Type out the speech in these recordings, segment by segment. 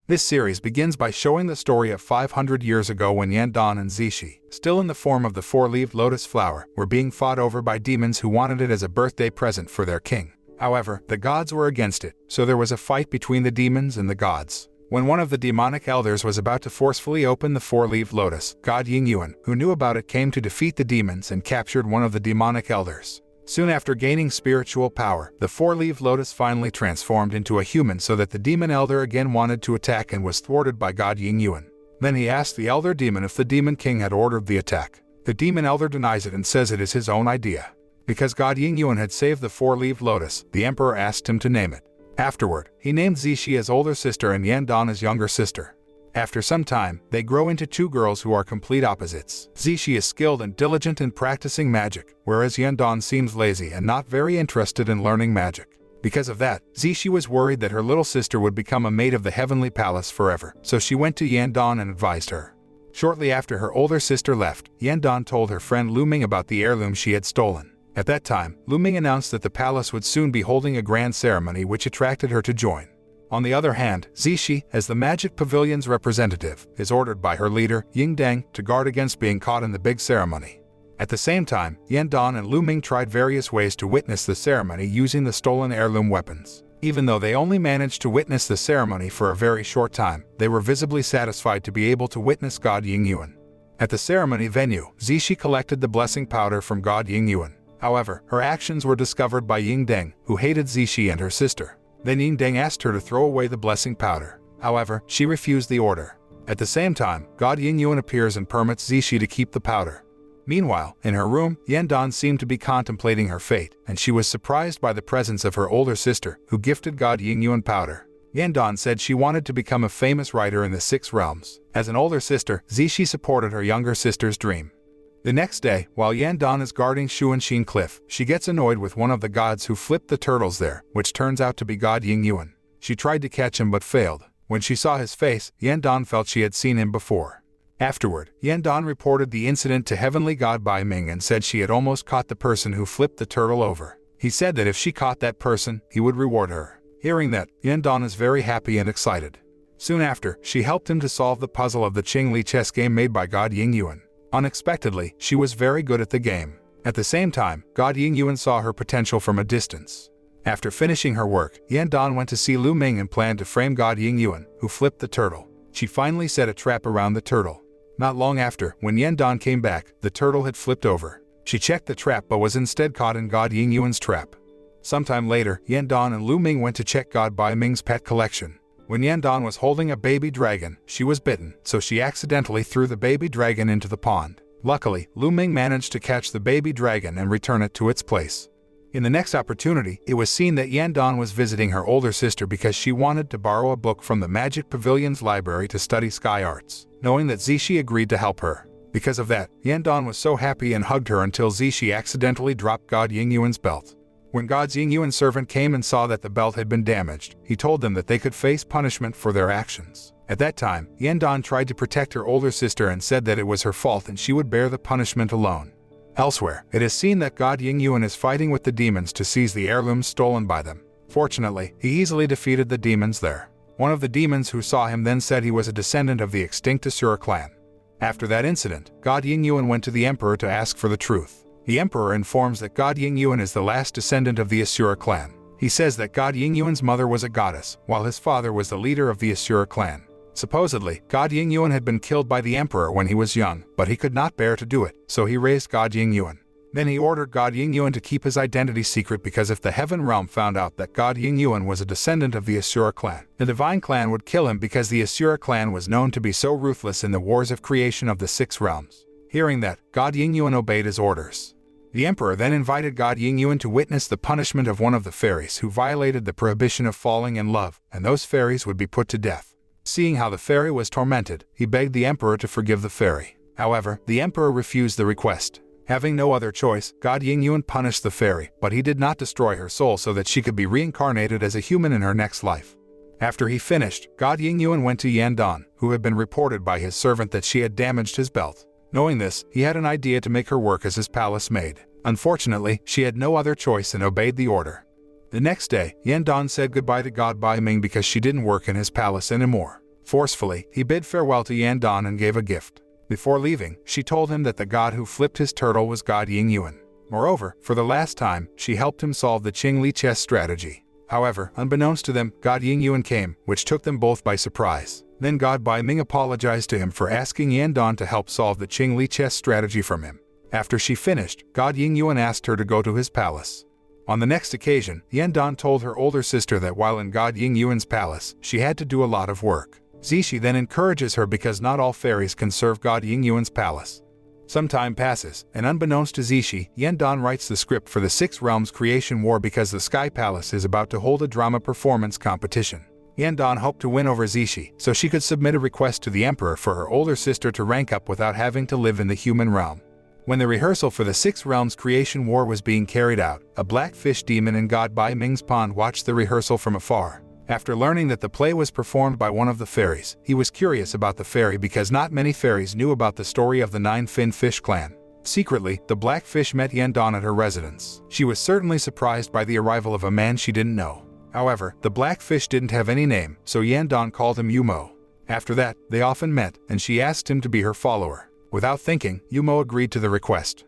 This series begins by showing the story of 500 years ago when Yandan and Zhixi, still in the form of the four-leaved lotus flower, were being fought over by demons who wanted it as a birthday present for their king. However, the gods were against it, so there was a fight between the demons and the gods. When one of the demonic elders was about to forcefully open the four-leaved lotus, Lord Ying Yuan, who knew about it, came to defeat the demons and captured one of the demonic elders. Soon after gaining spiritual power, the four-leaved lotus finally transformed into a human so that the demon elder again wanted to attack and was thwarted by Lord Ying Yuan. Then he asked the elder demon if the demon king had ordered the attack. The demon elder denies it and says it is his own idea. Because Lord Ying Yuan had saved the four-leaved lotus, the emperor asked him to name it. Afterward, he named Zhixi as older sister and Yandan as younger sister. After some time, they grow into two girls who are complete opposites. Zhixi is skilled and diligent in practicing magic, whereas Yandan seems lazy and not very interested in learning magic. Because of that, Zhixi was worried that her little sister would become a maid of the heavenly palace forever, so she went to Yandan and advised her. Shortly after her older sister left, Yandan told her friend Lu Ming about the heirloom she had stolen. At that time, Lu Ming announced that the palace would soon be holding a grand ceremony which attracted her to join. On the other hand, Zhixi, as the Magic Pavilion's representative, is ordered by her leader, Ying Deng, to guard against being caught in the big ceremony. At the same time, Yandan and Lu Ming tried various ways to witness the ceremony using the stolen heirloom weapons. Even though they only managed to witness the ceremony for a very short time, they were visibly satisfied to be able to witness Lord Ying Yuan. At the ceremony venue, Zhixi collected the blessing powder from Lord Ying Yuan. However, her actions were discovered by Ying Deng, who hated Zhixi and her sister. Then Ying Deng asked her to throw away the blessing powder. However, she refused the order. At the same time, Lord Ying Yuan appears and permits Zhixi to keep the powder. Meanwhile, in her room, Yandan seemed to be contemplating her fate, and she was surprised by the presence of her older sister, who gifted Lord Ying Yuan powder. Yandan said she wanted to become a famous writer in the six realms. As an older sister, Zhixi supported her younger sister's dream. The next day, while Yandan is guarding Xuanxin Cliff, she gets annoyed with one of the gods who flipped the turtles there, which turns out to be Lord Ying Yuan. She tried to catch him but failed. When she saw his face, Yandan felt she had seen him before. Afterward, Yandan reported the incident to Heavenly God Bai Ming and said she had almost caught the person who flipped the turtle over. He said that if she caught that person, he would reward her. Hearing that, Yandan is very happy and excited. Soon after, she helped him to solve the puzzle of the Qingli chess game made by Lord Ying Yuan. Unexpectedly, she was very good at the game. At the same time, Lord Ying Yuan saw her potential from a distance. After finishing her work, Yandan went to see Lu Ming and planned to frame Lord Ying Yuan, who flipped the turtle. She finally set a trap around the turtle. Not long after, when Yandan came back, the turtle had flipped over. She checked the trap but was instead caught in Lord Ying Yuan's trap. Sometime later, Yandan and Lu Ming went to check God Bai Ming's pet collection. When Yandan was holding a baby dragon, she was bitten, so she accidentally threw the baby dragon into the pond. Luckily, Lu Ming managed to catch the baby dragon and return it to its place. In the next opportunity, it was seen that Yandan was visiting her older sister because she wanted to borrow a book from the Magic Pavilion's library to study sky arts, knowing that Zhixi agreed to help her. Because of that, Yandan was so happy and hugged her until Zhixi accidentally dropped Lord Ying Yuan's belt. When Lord Ying Yuan's servant came and saw that the belt had been damaged, he told them that they could face punishment for their actions. At that time, Yandan tried to protect her older sister and said that it was her fault and she would bear the punishment alone. Elsewhere, it is seen that Lord Ying Yuan is fighting with the demons to seize the heirlooms stolen by them. Fortunately, he easily defeated the demons there. One of the demons who saw him then said he was a descendant of the extinct Asura clan. After that incident, Lord Ying Yuan went to the emperor to ask for the truth. The emperor informs that Lord Ying Yuan is the last descendant of the Asura clan. He says that Lord Ying Yuan's mother was a goddess, while his father was the leader of the Asura clan. Supposedly, Lord Ying Yuan had been killed by the emperor when he was young, but he could not bear to do it, so he raised Lord Ying Yuan. Then he ordered Lord Ying Yuan to keep his identity secret because if the Heaven Realm found out that Lord Ying Yuan was a descendant of the Asura clan, the Divine Clan would kill him because the Asura clan was known to be so ruthless in the wars of creation of the six realms. Hearing that, Lord Ying Yuan obeyed his orders. The emperor then invited Lord Ying Yuan to witness the punishment of one of the fairies who violated the prohibition of falling in love, and those fairies would be put to death. Seeing how the fairy was tormented, he begged the emperor to forgive the fairy. However, the emperor refused the request. Having no other choice, Lord Ying Yuan punished the fairy, but he did not destroy her soul so that she could be reincarnated as a human in her next life. After he finished, Lord Ying Yuan went to Yandan, who had been reported by his servant that she had damaged his belt. Knowing this, he had an idea to make her work as his palace maid. Unfortunately, she had no other choice and obeyed the order. The next day, Yandan said goodbye to God Bai Ming because she didn't work in his palace anymore. Forcefully, he bid farewell to Yan Dan and gave a gift. Before leaving, she told him that the god who flipped his turtle was God Ying Yuan. Moreover, for the last time, she helped him solve the Qingli chess strategy. However, unbeknownst to them, God Ying Yuan came, which took them both by surprise. Then God Bai Ming apologized to him for asking Yan Dan to help solve the Qingli chess strategy from him. After she finished, God Ying Yuan asked her to go to his palace. On the next occasion, Yan Dan told her older sister that while in God Ying Yuan's palace, she had to do a lot of work. Zhixi then encourages her because not all fairies can serve God Ying Yuan's palace. Some time passes, and unbeknownst to Zhixi, Yan Dan writes the script for the Six Realms Creation War because the Sky Palace is about to hold a drama performance competition. Yan Dan hoped to win over Zhixi, so she could submit a request to the Emperor for her older sister to rank up without having to live in the human realm. When the rehearsal for the Six Realms Creation War was being carried out, a black fish demon in God Bai Ming's pond watched the rehearsal from afar. After learning that the play was performed by one of the fairies, he was curious about the fairy because not many fairies knew about the story of the Nine-Fin Fish clan. Secretly, the black fish met Yan Dan at her residence. She was certainly surprised by the arrival of a man she didn't know. However, the black fish didn't have any name, so Yan Dan called him Yumo. After that, they often met, and she asked him to be her follower. Without thinking, Yumo agreed to the request.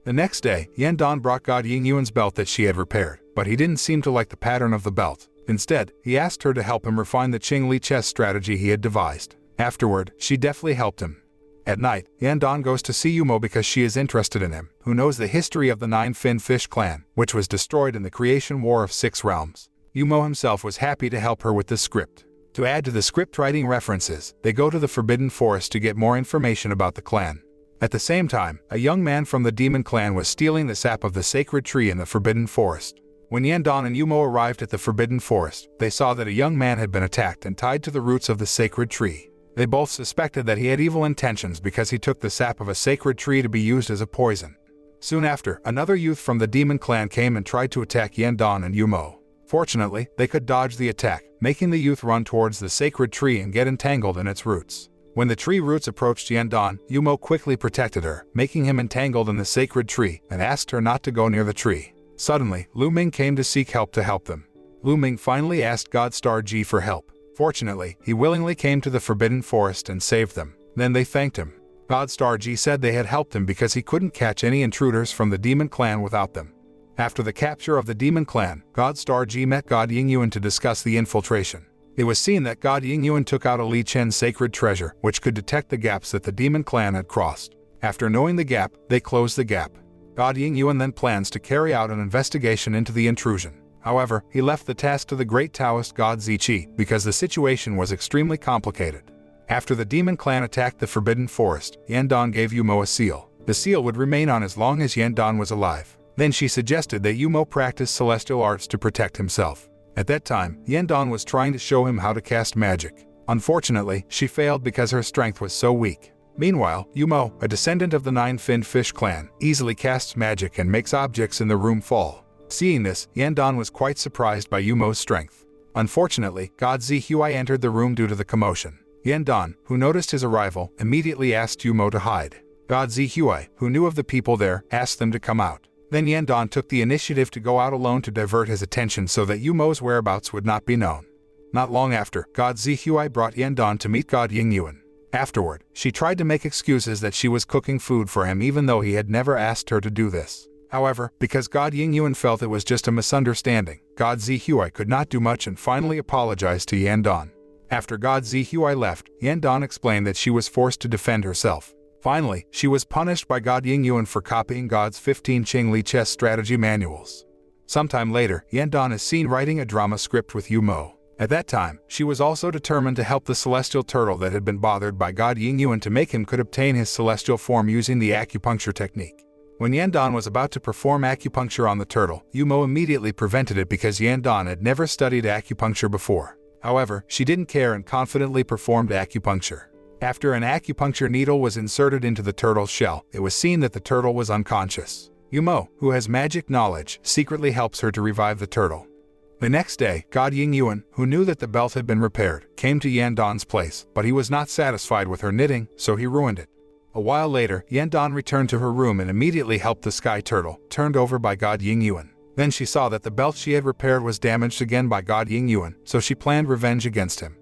The next day, Yan Dan brought God Ying Yuan's belt that she had repaired, but he didn't seem to like the pattern of the belt. Instead, he asked her to help him refine the Qingli chess strategy he had devised. Afterward, she deftly helped him. At night, Yan Dan goes to see Yumo because she is interested in him, who knows the history of the Nine-Fin Fish clan, which was destroyed in the creation war of Six Realms. Yumo himself was happy to help her with the script. To add to the script writing references, they go to the Forbidden Forest to get more information about the clan. At the same time, a young man from the demon clan was stealing the sap of the sacred tree in the Forbidden Forest. When Yan Dan and Yumo arrived at the Forbidden Forest, they saw that a young man had been attacked and tied to the roots of the sacred tree. They both suspected that he had evil intentions because he took the sap of a sacred tree to be used as a poison. Soon after, another youth from the demon clan came and tried to attack Yan Dan and Yumo. Fortunately, they could dodge the attack, making the youth run towards the sacred tree and get entangled in its roots. When the tree roots approached Yan Dan, Yumo quickly protected her, making him entangled in the sacred tree, and asked her not to go near the tree. Suddenly, Lu Ming came to seek help to help them. Lu Ming finally asked God Star Ji for help. Fortunately, he willingly came to the Forbidden Forest and saved them. Then they thanked him. God Star Ji said they had helped him because he couldn't catch any intruders from the demon clan without them. After the capture of the demon clan, God Star Ji met God Ying Yuan to discuss the infiltration. It was seen that God Ying Yuan took out a Li Chen's sacred treasure, which could detect the gaps that the demon clan had crossed. After knowing the gap, they closed the gap. God Ying Yuan then plans to carry out an investigation into the intrusion. However, he left the task to the great Taoist god Zhixi because the situation was extremely complicated. After the demon clan attacked the Forbidden Forest, Yan Dan gave Yumo a seal. The seal would remain on as long as Yan Dan was alive. Then she suggested that Yumo practice celestial arts to protect himself. At that time, Yan Dan was trying to show him how to cast magic. Unfortunately, she failed because her strength was so weak. Meanwhile, Yumo, a descendant of the Nine-Fin Fish clan, easily casts magic and makes objects in the room fall. Seeing this, Yan Dan was quite surprised by Yumo's strength. Unfortunately, God Zhixi entered the room due to the commotion. Yan Dan, who noticed his arrival, immediately asked Yumo to hide. God Zhixi, who knew of the people there, asked them to come out. Then Yan Dan took the initiative to go out alone to divert his attention so that Yumo's whereabouts would not be known. Not long after, God Zhixi brought Yan Dan to meet God Ying Yuan. Afterward, she tried to make excuses that she was cooking food for him even though he had never asked her to do this. However, because God Ying Yuan felt it was just a misunderstanding, God Zhixi could not do much and finally apologized to Yan Dan. After God Zhixi left, Yan Dan explained that she was forced to defend herself. Finally, she was punished by God Ying Yuan for copying God's 15 Qingli chess strategy manuals. Sometime later, Yan Dan is seen writing a drama script with Yumo. At that time, she was also determined to help the celestial turtle that had been bothered by God Ying Yuan to make him could obtain his celestial form using the acupuncture technique. When Yan Dan was about to perform acupuncture on the turtle, Yumo immediately prevented it because Yan Dan had never studied acupuncture before. However, she didn't care and confidently performed acupuncture. After an acupuncture needle was inserted into the turtle's shell, it was seen that the turtle was unconscious. Yumo, who has magic knowledge, secretly helps her to revive the turtle. The next day, God Ying Yuan, who knew that the belt had been repaired, came to Yan Dan's place, but he was not satisfied with her knitting, so he ruined it. A while later, Yan Dan returned to her room and immediately helped the sky turtle, turned over by God Ying Yuan. Then she saw that the belt she had repaired was damaged again by God Ying Yuan, so she planned revenge against him.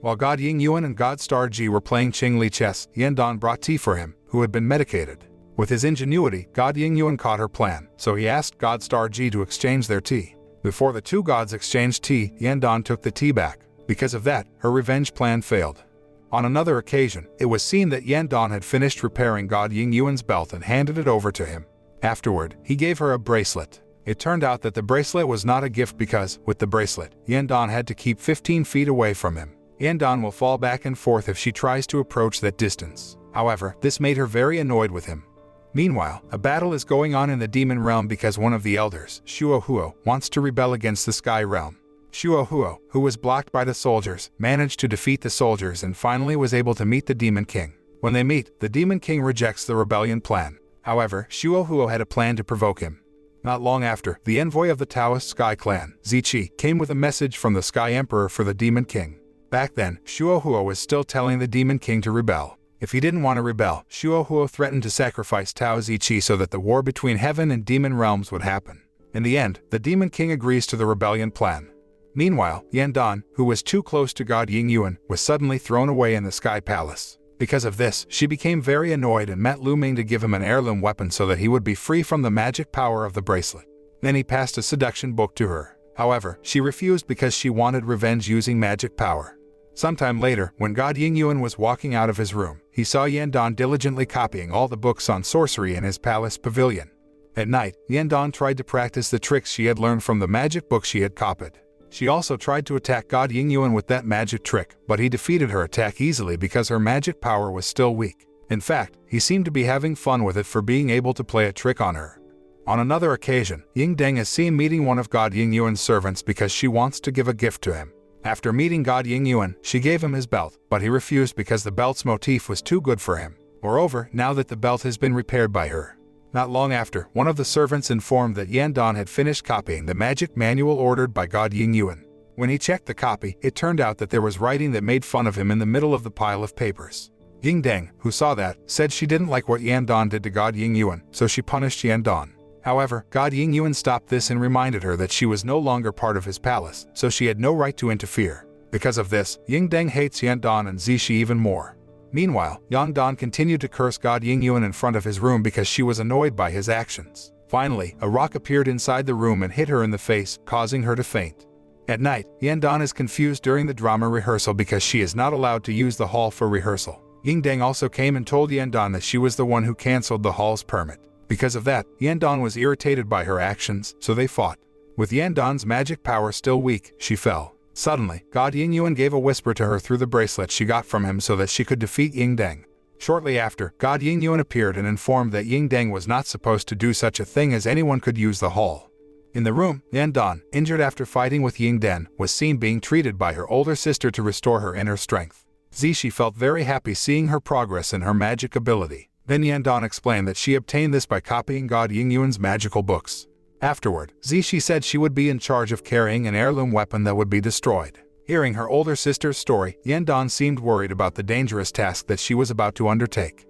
While God Ying Yuan and God Star Ji were playing Qingli chess, Yandan brought tea for him, who had been medicated. With his ingenuity, God Ying Yuan caught her plan, so he asked God Star Ji to exchange their tea. Before the two gods exchanged tea, Yandan took the tea back. Because of that, her revenge plan failed. On another occasion, it was seen that Yandan had finished repairing God Ying Yuan's belt and handed it over to him. Afterward, he gave her a bracelet. It turned out that the bracelet was not a gift because, with the bracelet, Yandan had to keep 15 feet away from him. Yandan will fall back and forth if she tries to approach that distance. However, this made her very annoyed with him. Meanwhile, a battle is going on in the demon realm because one of the elders, Shuohuo, wants to rebel against the sky realm. Shuohuo, who was blocked by the soldiers, managed to defeat the soldiers and finally was able to meet the demon king. When they meet, the demon king rejects the rebellion plan. However, Shuohuo had a plan to provoke him. Not long after, the envoy of the Taoist Sky Clan, Zhixi, came with a message from the Sky Emperor for the demon king. Back then, Shuohuo was still telling the demon king to rebel. If he didn't want to rebel, Shuohuo threatened to sacrifice Tao Zhixi so that the war between heaven and demon realms would happen. In the end, the demon king agrees to the rebellion plan. Meanwhile, Yandan, who was too close to God Ying Yuan, was suddenly thrown away in the Sky Palace. Because of this, she became very annoyed and met Lu Ming to give him an heirloom weapon so that he would be free from the magic power of the bracelet. Then he passed a seduction book to her. However, she refused because she wanted revenge using magic power. Sometime later, when God Ying Yuan was walking out of his room, he saw Yandan diligently copying all the books on sorcery in his palace pavilion. At night, Yandan tried to practice the tricks she had learned from the magic book she had copied. She also tried to attack God Ying Yuan with that magic trick, but he defeated her attack easily because her magic power was still weak. In fact, he seemed to be having fun with it for being able to play a trick on her. On another occasion, Ying Deng is seen meeting one of God Ying Yuan's servants because she wants to give a gift to him. After meeting God Ying Yuan, she gave him his belt, but he refused because the belt's motif was too good for him. Moreover, now that the belt has been repaired by her. Not long after, one of the servants informed that Yandan had finished copying the magic manual ordered by God Ying Yuan. When he checked the copy, it turned out that there was writing that made fun of him in the middle of the pile of papers. Ying Deng, who saw that, said she didn't like what Yandan did to God Ying Yuan, so she punished Yandan. However, God Ying Yuan stopped this and reminded her that she was no longer part of his palace, so she had no right to interfere. Because of this, Ying Deng hates Yandan and Zhixi even more. Meanwhile, Yandan continued to curse God Ying Yuan in front of his room because she was annoyed by his actions. Finally, a rock appeared inside the room and hit her in the face, causing her to faint. At night, Yandan is confused during the drama rehearsal because she is not allowed to use the hall for rehearsal. Ying Deng also came and told Yandan that she was the one who cancelled the hall's permit. Because of that, Yandan was irritated by her actions, so they fought. With Yandan's magic power still weak, she fell. Suddenly, God Ying Yuan gave a whisper to her through the bracelet she got from him so that she could defeat Ying Deng. Shortly after, God Ying Yuan appeared and informed that Ying Deng was not supposed to do such a thing as anyone could use the hall. In the room, Yandan, injured after fighting with Ying Deng, was seen being treated by her older sister to restore her inner strength. Zhixi felt very happy seeing her progress in her magic ability. Then Yandan explained that she obtained this by copying God Ying Yuan's magical books. Afterward, Zhixi said she would be in charge of carrying an heirloom weapon that would be destroyed. Hearing her older sister's story, Yandan seemed worried about the dangerous task that she was about to undertake.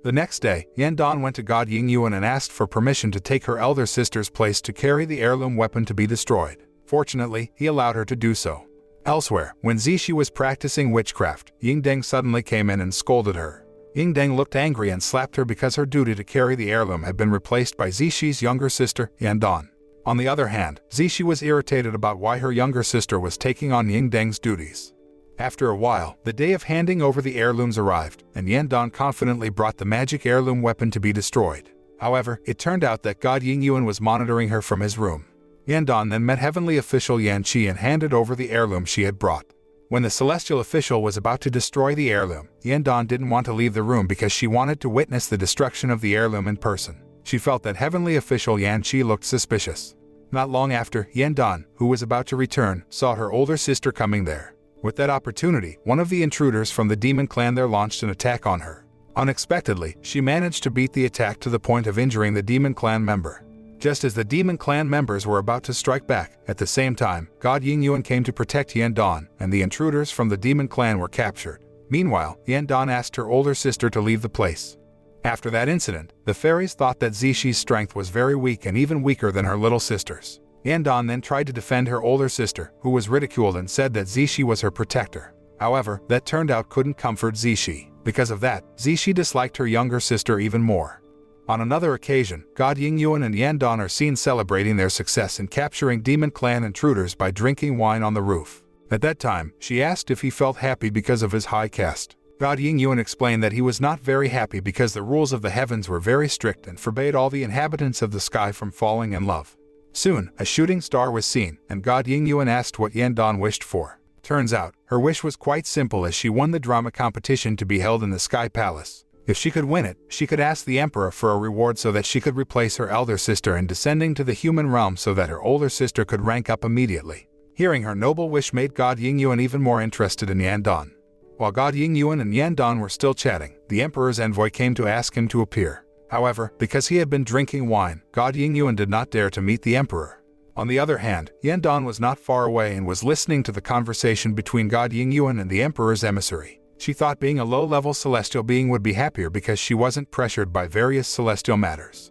The next day, Yandan went to God Ying Yuan and asked for permission to take her elder sister's place to carry the heirloom weapon to be destroyed. Fortunately, he allowed her to do so. Elsewhere, when Zhixi was practicing witchcraft, Ying Deng suddenly came in and scolded her. Ying Deng looked angry and slapped her because her duty to carry the heirloom had been replaced by Zixi's younger sister, Yandan. On the other hand, Zhixi was irritated about why her younger sister was taking on Ying Deng's duties. After a while, the day of handing over the heirlooms arrived, and Yandan confidently brought the magic heirloom weapon to be destroyed. However, it turned out that God Ying Yuan was monitoring her from his room. Yandan then met heavenly official Yan Qi and handed over the heirloom she had brought. When the celestial official was about to destroy the heirloom, Yandan didn't want to leave the room because she wanted to witness the destruction of the heirloom in person. She felt that heavenly official Yan Qi looked suspicious. Not long after, Yandan, who was about to return, saw her older sister coming there. With that opportunity, one of the intruders from the demon clan there launched an attack on her. Unexpectedly, she managed to beat the attack to the point of injuring the demon clan member. Just as the demon clan members were about to strike back, at the same time, God Ying Yuan came to protect Yandan, and the intruders from the demon clan were captured. Meanwhile, Yandan asked her older sister to leave the place. After that incident, the fairies thought that Zixi's strength was very weak and even weaker than her little sister's. Yandan then tried to defend her older sister, who was ridiculed and said that Zhixi was her protector. However, that turned out couldn't comfort Zhixi. Because of that, Zhixi disliked her younger sister even more. On another occasion, God Ying Yuan and Yan Dan are seen celebrating their success in capturing demon clan intruders by drinking wine on the roof. At that time, she asked if he felt happy because of his high caste. God Ying Yuan explained that he was not very happy because the rules of the heavens were very strict and forbade all the inhabitants of the sky from falling in love. Soon, a shooting star was seen, and God Ying Yuan asked what Yan Dan wished for. Turns out, her wish was quite simple as she won the drama competition to be held in the Sky Palace. If she could win it, she could ask the emperor for a reward so that she could replace her elder sister in descending to the human realm so that her older sister could rank up immediately. Hearing her noble wish made God Ying Yuan even more interested in Yan Dan. While God Ying Yuan and Yan Dan were still chatting, the emperor's envoy came to ask him to appear. However, because he had been drinking wine, God Ying Yuan did not dare to meet the emperor. On the other hand, Yan Dan was not far away and was listening to the conversation between God Ying Yuan and the emperor's emissary. She thought being a low-level celestial being would be happier because she wasn't pressured by various celestial matters.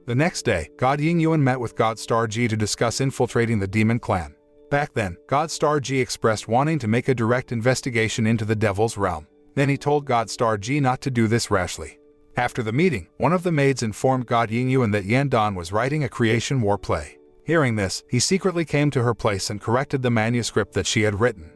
The next day, God Ying Yuan met with God Star Ji to discuss infiltrating the demon clan. Back then, God Star Ji expressed wanting to make a direct investigation into the devil's realm. Then he told God Star Ji not to do this rashly. After the meeting, one of the maids informed God Ying Yuan that Yan Dan was writing a creation war play. Hearing this, he secretly came to her place and corrected the manuscript that she had written.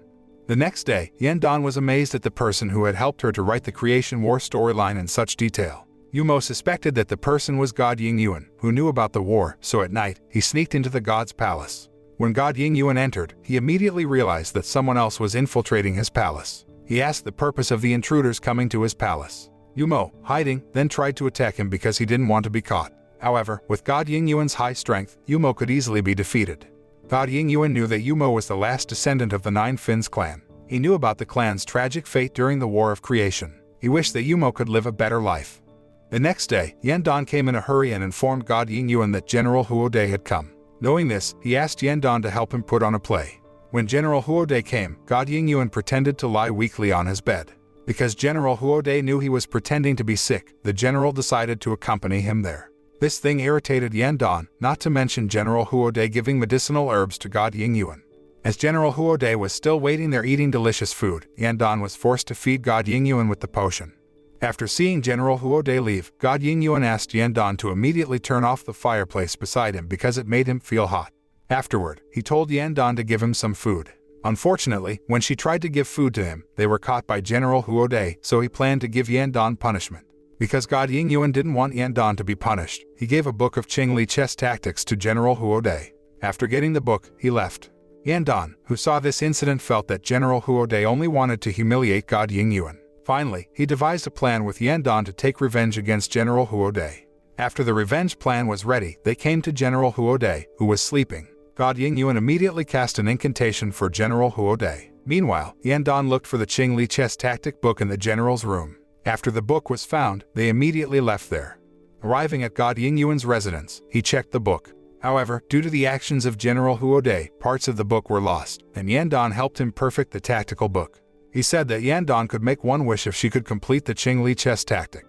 The next day, Yan Dan was amazed at the person who had helped her to write the creation war storyline in such detail. Yumo suspected that the person was God Ying Yuan, who knew about the war, so at night, he sneaked into the god's palace. When God Ying Yuan entered, he immediately realized that someone else was infiltrating his palace. He asked the purpose of the intruders coming to his palace. Yumo, hiding, then tried to attack him because he didn't want to be caught. However, with God Ying Yuan's high strength, Yumo could easily be defeated. God Ying Yuan knew that Yumo was the last descendant of the Nine Fins clan. He knew about the clan's tragic fate during the War of Creation. He wished that Yumo could live a better life. The next day, Yan Dan came in a hurry and informed God Ying Yuan that General Huode had come. Knowing this, he asked Yan Dan to help him put on a play. When General Huode came, God Ying Yuan pretended to lie weakly on his bed. Because General Huode knew he was pretending to be sick, the general decided to accompany him there. This thing irritated Yan Dan, not to mention General Huode giving medicinal herbs to God Ying Yuan. As General Huode was still waiting there eating delicious food, Yan Dan was forced to feed God Ying Yuan with the potion. After seeing General Huode leave, God Ying Yuan asked Yan Dan to immediately turn off the fireplace beside him because it made him feel hot. Afterward, he told Yan Dan to give him some food. Unfortunately, when she tried to give food to him, they were caught by General Huode, so he planned to give Yan Dan punishment. Because God Ying Yuan didn't want Yan Dan to be punished, he gave a book of Qingli chess tactics to General Huode. After getting the book, he left. Yan Dan, who saw this incident, felt that General Huode only wanted to humiliate God Ying Yuan. Finally, he devised a plan with Yan Dan to take revenge against General Huode. After the revenge plan was ready, they came to General Huode, who was sleeping. God Ying Yuan immediately cast an incantation for General Huode. Meanwhile, Yan Dan looked for the Qingli chess tactic book in the general's room. After the book was found, they immediately left there. Arriving at God Ying Yuan's residence, he checked the book. However, due to the actions of General Huode, parts of the book were lost, and Yan Dan helped him perfect the tactical book. He said that Yan Dan could make one wish if she could complete the Qingli chess tactic.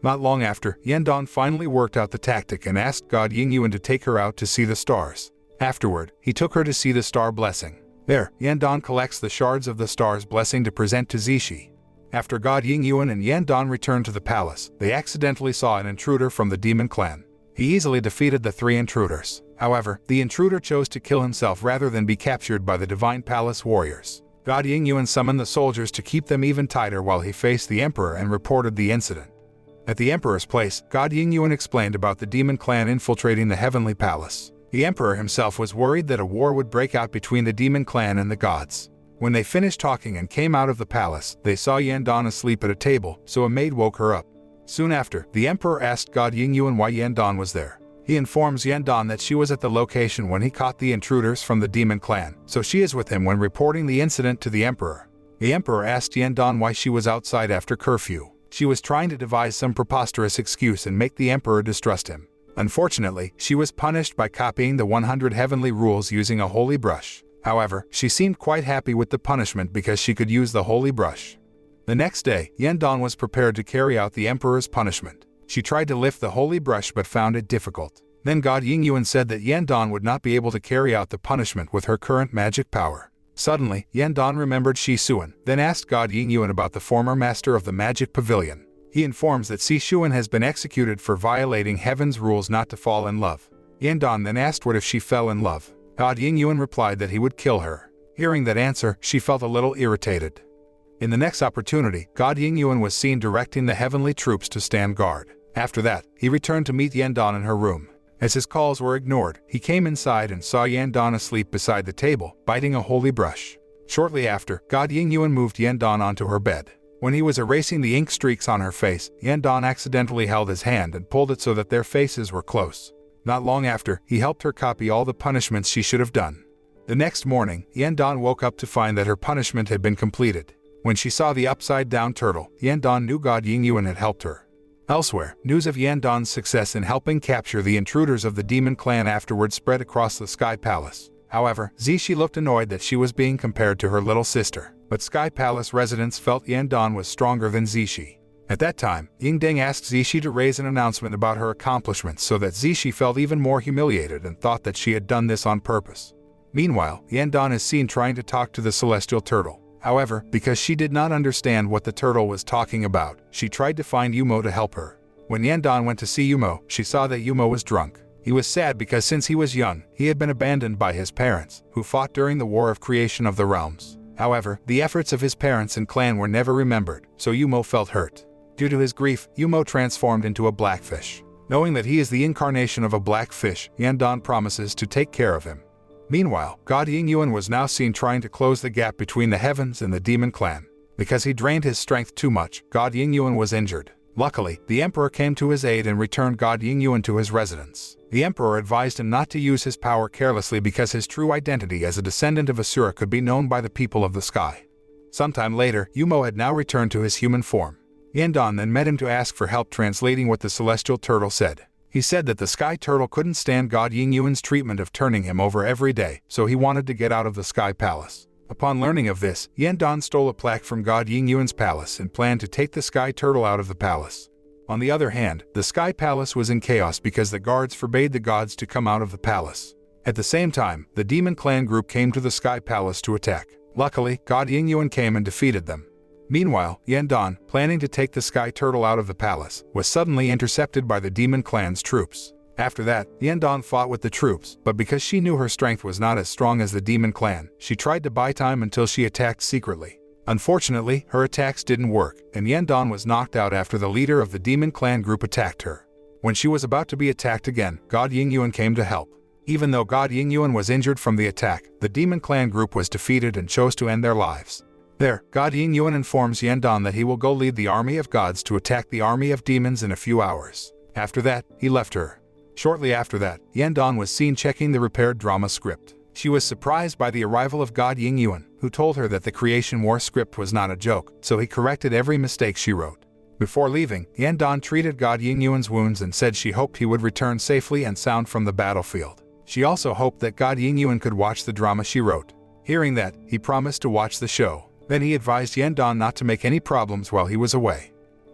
Not long after, Yan Dan finally worked out the tactic and asked God Ying Yuan to take her out to see the stars. Afterward, he took her to see the star blessing. There, Yan Dan collects the shards of the star's blessing to present to Zhixi. After God Ying Yuan and Yan Dan returned to the palace, they accidentally saw an intruder from the demon clan. He easily defeated the three intruders. However, the intruder chose to kill himself rather than be captured by the divine palace warriors. God Ying Yuan summoned the soldiers to keep them even tighter while he faced the emperor and reported the incident. At the emperor's place, God Ying Yuan explained about the demon clan infiltrating the heavenly palace. The emperor himself was worried that a war would break out between the demon clan and the gods. When they finished talking and came out of the palace, they saw Yan Dan asleep at a table, so a maid woke her up. Soon after, the emperor asked God Ying Yuan why Yan Dan was there. He informs Yan Dan that she was at the location when he caught the intruders from the demon clan, so she is with him when reporting the incident to the emperor. The emperor asked Yan Dan why she was outside after curfew. She was trying to devise some preposterous excuse and make the emperor distrust him. Unfortunately, she was punished by copying the 100 heavenly rules using a holy brush. However, she seemed quite happy with the punishment because she could use the holy brush. The next day, Yan Dan was prepared to carry out the emperor's punishment. She tried to lift the holy brush but found it difficult. Then God Ying Yuan said that Yan Dan would not be able to carry out the punishment with her current magic power. Suddenly, Yandan remembered Shi Xuan, then asked God Ying Yuan about the former master of the magic pavilion. He informs that Shi Xuan has been executed for violating heaven's rules not to fall in love. Yandan then asked what if she fell in love. God Ying Yuan replied that he would kill her. Hearing that answer, she felt a little irritated. In the next opportunity, God Ying Yuan was seen directing the heavenly troops to stand guard. After that, he returned to meet Yandan in her room. As his calls were ignored, he came inside and saw Yandan asleep beside the table, biting a holy brush. Shortly after, God Ying Yuan moved Yandan onto her bed. When he was erasing the ink streaks on her face, Yandan accidentally held his hand and pulled it so that their faces were close. Not long after, he helped her copy all the punishments she should have done. The next morning, Yandan woke up to find that her punishment had been completed. When she saw the upside-down turtle, Yandan knew God Ying Yuan had helped her. Elsewhere, news of Yandan's success in helping capture the intruders of the demon clan afterward spread across the Sky Palace. However, Zhixi looked annoyed that she was being compared to her little sister, but Sky Palace residents felt Yandan was stronger than Zhixi. At that time, Yingdeng asked Zhixi to raise an announcement about her accomplishments so that Zhixi felt even more humiliated and thought that she had done this on purpose. Meanwhile, Yandan is seen trying to talk to the celestial turtle. However, because she did not understand what the turtle was talking about, she tried to find Yumo to help her. When Yandan went to see Yumo, she saw that Yumo was drunk. He was sad because since he was young, he had been abandoned by his parents, who fought during the War of Creation of the Realms. However, the efforts of his parents and clan were never remembered, so Yumo felt hurt. Due to his grief, Yumo transformed into a blackfish. Knowing that he is the incarnation of a blackfish, Yandan promises to take care of him. Meanwhile, God Ying Yuan was now seen trying to close the gap between the heavens and the demon clan. Because he drained his strength too much, God Ying Yuan was injured. Luckily, the emperor came to his aid and returned God Ying Yuan to his residence. The emperor advised him not to use his power carelessly because his true identity as a descendant of Asura could be known by the people of the sky. Sometime later, Yumo had now returned to his human form. Yandan then met him to ask for help translating what the celestial turtle said. He said that the sky turtle couldn't stand God Ying Yuan's treatment of turning him over every day, so he wanted to get out of the Sky Palace. Upon learning of this, Yandan stole a plaque from God Ying Yuan's palace and planned to take the sky turtle out of the palace. On the other hand, the Sky Palace was in chaos because the guards forbade the gods to come out of the palace. At the same time, the demon clan group came to the Sky Palace to attack. Luckily, God Ying Yuan came and defeated them. Meanwhile, Yandan, planning to take the sky turtle out of the palace, was suddenly intercepted by the demon clan's troops. After that, Yandan fought with the troops, but because she knew her strength was not as strong as the demon clan, she tried to buy time until she attacked secretly. Unfortunately, her attacks didn't work, and Yandan was knocked out after the leader of the demon clan group attacked her. When she was about to be attacked again, God Ying Yuan came to help. Even though God Ying Yuan was injured from the attack, the demon clan group was defeated and chose to end their lives. There, God Ying Yuan informs Yandan that he will go lead the army of gods to attack the army of demons in a few hours. After that, he left her. Shortly after that, Yandan was seen checking the repaired drama script. She was surprised by the arrival of God Ying Yuan, who told her that the Creation War script was not a joke, so he corrected every mistake she wrote. Before leaving, Yandan treated God Ying Yuan's wounds and said she hoped he would return safely and sound from the battlefield. She also hoped that God Ying Yuan could watch the drama she wrote. Hearing that, he promised to watch the show. Then he advised Yandan not to make any problems while he was away.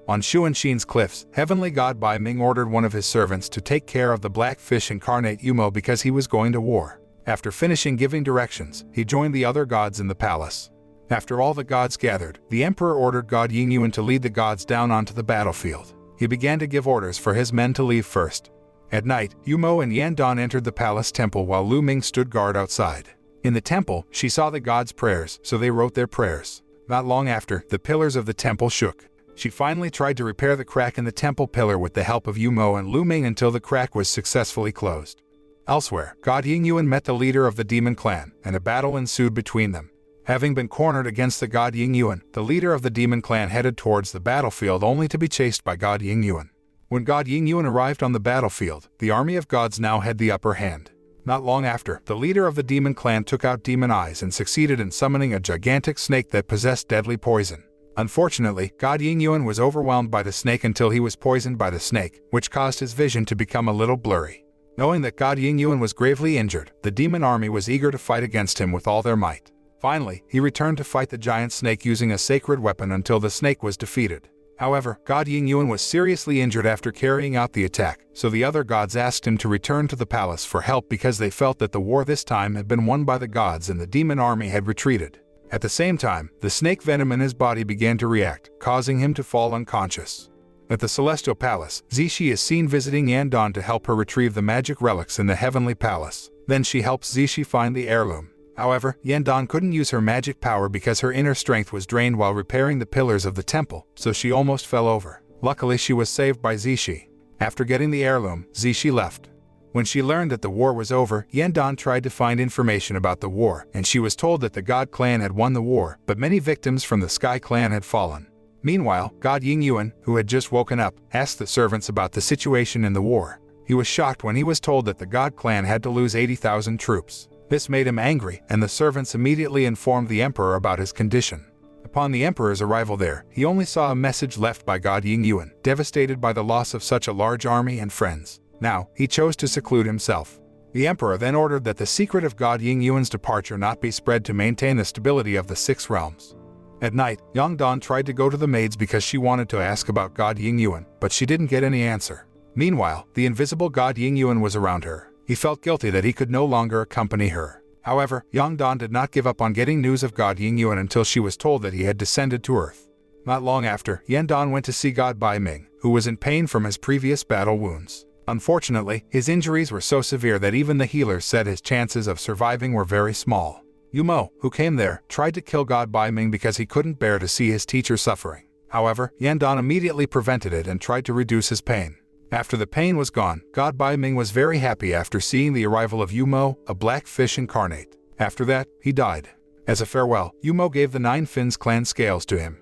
On Xuanxin's cliffs, heavenly god Bai Ming ordered one of his servants to take care of the black fish incarnate Yumo because he was going to war. After finishing giving directions, he joined the other gods in the palace. After all the gods gathered, the emperor ordered God Ying Yuan to lead the gods down onto the battlefield. He began to give orders for his men to leave first. At night, Yumo and Yandan entered the palace temple while Lu Ming stood guard outside. In the temple, she saw the gods' prayers, so they wrote their prayers. Not long after, the pillars of the temple shook. She finally tried to repair the crack in the temple pillar with the help of Yumo and Lu Ming until the crack was successfully closed. Elsewhere, God Ying Yuan met the leader of the demon clan, and a battle ensued between them. Having been cornered against the God Ying Yuan, the leader of the demon clan headed towards the battlefield only to be chased by God Ying Yuan. When God Ying Yuan arrived on the battlefield, the army of gods now had the upper hand. Not long after, the leader of the demon clan took out demon eyes and succeeded in summoning a gigantic snake that possessed deadly poison. Unfortunately, God Ying Yuan was overwhelmed by the snake until he was poisoned by the snake, which caused his vision to become a little blurry. Knowing that God Ying Yuan was gravely injured, the demon army was eager to fight against him with all their might. Finally, he returned to fight the giant snake using a sacred weapon until the snake was defeated. However, God Ying Yuan was seriously injured after carrying out the attack, so the other gods asked him to return to the palace for help because they felt that the war this time had been won by the gods and the demon army had retreated. At the same time, the snake venom in his body began to react, causing him to fall unconscious. At the Celestial Palace, Zhixi is seen visiting Yandan to help her retrieve the magic relics in the Heavenly Palace. Then she helps Zhixi find the heirloom. However, Yandan couldn't use her magic power because her inner strength was drained while repairing the pillars of the temple, so she almost fell over. Luckily, she was saved by Zhixi. After getting the heirloom, Zhixi left. When she learned that the war was over, Yandan tried to find information about the war, and she was told that the God clan had won the war, but many victims from the Sky clan had fallen. Meanwhile, God Ying Yuan, who had just woken up, asked the servants about the situation in the war. He was shocked when he was told that the God clan had to lose 80,000 troops. This made him angry, and the servants immediately informed the emperor about his condition. Upon the emperor's arrival there, he only saw a message left by God Ying Yuan, devastated by the loss of such a large army and friends. Now, he chose to seclude himself. The emperor then ordered that the secret of God Ying Yuan's departure not be spread to maintain the stability of the 6 realms. At night, Yangdan tried to go to the maids because she wanted to ask about God Ying Yuan, but she didn't get any answer. Meanwhile, the invisible God Ying Yuan was around her. He felt guilty that he could no longer accompany her. However, Yangdan did not give up on getting news of God Ying Yuan until she was told that he had descended to Earth. Not long after, Yandan went to see God Bai Ming, who was in pain from his previous battle wounds. Unfortunately, his injuries were so severe that even the healers said his chances of surviving were very small. Yumo, who came there, tried to kill God Bai Ming because he couldn't bear to see his teacher suffering. However, Yandan immediately prevented it and tried to reduce his pain. After the pain was gone, God Bai Ming was very happy after seeing the arrival of Yumo, a black fish incarnate. After that, he died. As a farewell, Yumo gave the 9 Fins clan scales to him.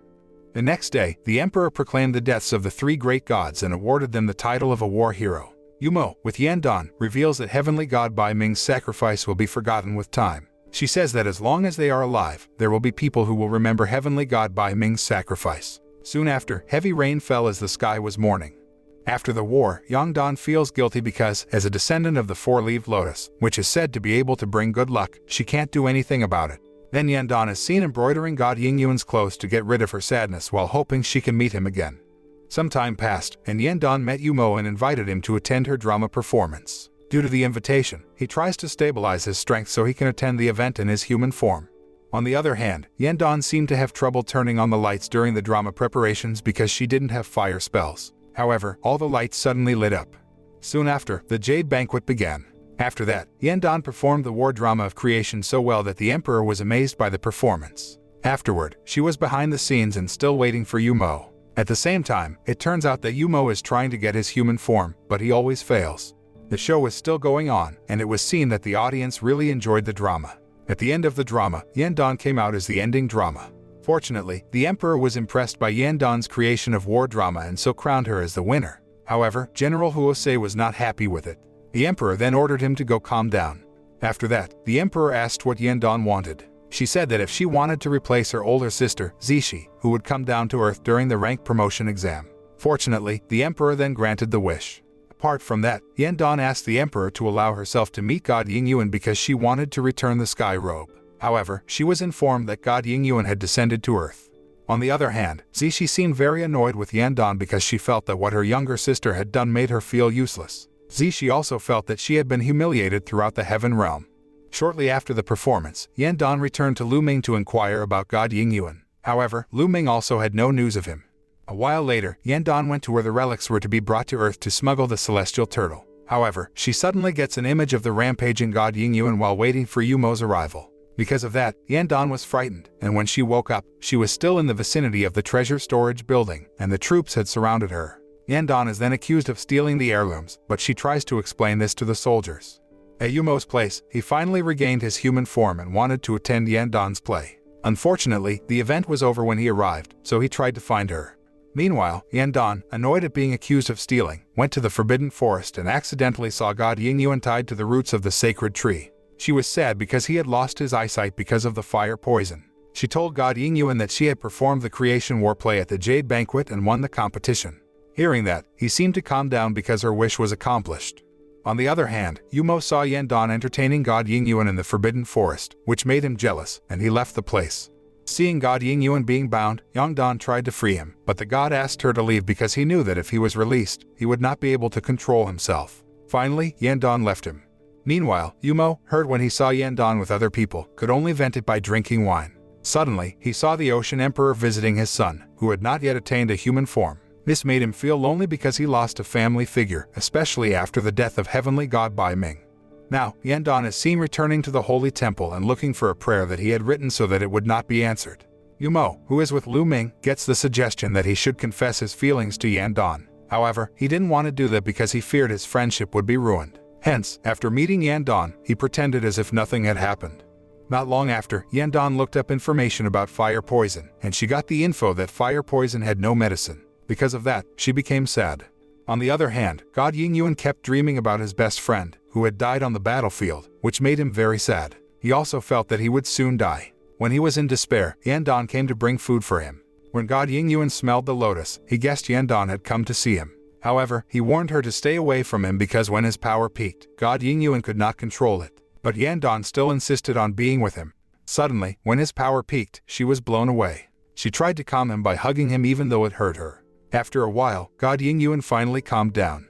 The next day, the emperor proclaimed the deaths of the 3 great gods and awarded them the title of a war hero. Yumo, with Yandan, reveals that heavenly God Bai Ming's sacrifice will be forgotten with time. She says that as long as they are alive, there will be people who will remember heavenly God Bai Ming's sacrifice. Soon after, heavy rain fell as the sky was mourning. After the war, Yangdan feels guilty because, as a descendant of the 4-leaved lotus, which is said to be able to bring good luck, she can't do anything about it. Then Yandan is seen embroidering God Ying Yuan's clothes to get rid of her sadness while hoping she can meet him again. Some time passed, and Yandan met Yumo and invited him to attend her drama performance. Due to the invitation, he tries to stabilize his strength so he can attend the event in his human form. On the other hand, Yandan seemed to have trouble turning on the lights during the drama preparations because she didn't have fire spells. However, all the lights suddenly lit up. Soon after, the Jade Banquet began. After that, Yandan performed the war drama of creation so well that the emperor was amazed by the performance. Afterward, she was behind the scenes and still waiting for Yumo. At the same time, it turns out that Yumo is trying to get his human form, but he always fails. The show was still going on, and it was seen that the audience really enjoyed the drama. At the end of the drama, Yandan came out as the ending drama. Fortunately, the emperor was impressed by Yandan's creation of war drama and so crowned her as the winner. However, General Huosei was not happy with it. The emperor then ordered him to go calm down. After that, the emperor asked what Yandan wanted. She said that if she wanted to replace her older sister, Zhixi, who would come down to Earth during the rank promotion exam. Fortunately, the emperor then granted the wish. Apart from that, Yandan asked the emperor to allow herself to meet God Ying Yuan because she wanted to return the sky robe. However, she was informed that God Ying Yuan had descended to Earth. On the other hand, Zhixi seemed very annoyed with Yandan because she felt that what her younger sister had done made her feel useless. Zhixi also felt that she had been humiliated throughout the Heaven Realm. Shortly after the performance, Yandan returned to Lu Ming to inquire about God Ying Yuan. However, Lu Ming also had no news of him. A while later, Yandan went to where the relics were to be brought to Earth to smuggle the celestial turtle. However, she suddenly gets an image of the rampaging God Ying Yuan while waiting for Yumo's arrival. Because of that, Yandan was frightened, and when she woke up, she was still in the vicinity of the treasure storage building, and the troops had surrounded her. Yandan is then accused of stealing the heirlooms, but she tries to explain this to the soldiers. At Yumo's place, he finally regained his human form and wanted to attend Yandan's play. Unfortunately, the event was over when he arrived, so he tried to find her. Meanwhile, Yandan, annoyed at being accused of stealing, went to the Forbidden Forest and accidentally saw God Ying Yuan tied to the roots of the sacred tree. She was sad because he had lost his eyesight because of the fire poison. She told God Ying Yuan that she had performed the creation war play at the Jade Banquet and won the competition. Hearing that, he seemed to calm down because her wish was accomplished. On the other hand, Yumo saw Yandan entertaining God Ying Yuan in the Forbidden Forest, which made him jealous, and he left the place. Seeing God Ying Yuan being bound, Yang Dan tried to free him, but the god asked her to leave because he knew that if he was released, he would not be able to control himself. Finally, Yan Dan left him. Meanwhile, Yumo, hurt when he saw Yan Dan with other people, could only vent it by drinking wine. Suddenly, he saw the Ocean Emperor visiting his son, who had not yet attained a human form. This made him feel lonely because he lost a family figure, especially after the death of heavenly god Bai Ming. Now, Yan Dan is seen returning to the holy temple and looking for a prayer that he had written so that it would not be answered. Yumo, who is with Lu Ming, gets the suggestion that he should confess his feelings to Yan Dan. However, he didn't want to do that because he feared his friendship would be ruined. Hence, after meeting Yan Dan, he pretended as if nothing had happened. Not long after, Yan Dan looked up information about fire poison, and she got the info that fire poison had no medicine. Because of that, she became sad. On the other hand, God Ying Yuan kept dreaming about his best friend, who had died on the battlefield, which made him very sad. He also felt that he would soon die. When he was in despair, Yan Dan came to bring food for him. When God Ying Yuan smelled the lotus, he guessed Yan Dan had come to see him. However, he warned her to stay away from him because when his power peaked, God Ying Yuan could not control it. But Yan Dan still insisted on being with him. Suddenly, when his power peaked, she was blown away. She tried to calm him by hugging him even though it hurt her. After a while, God Ying Yuan finally calmed down.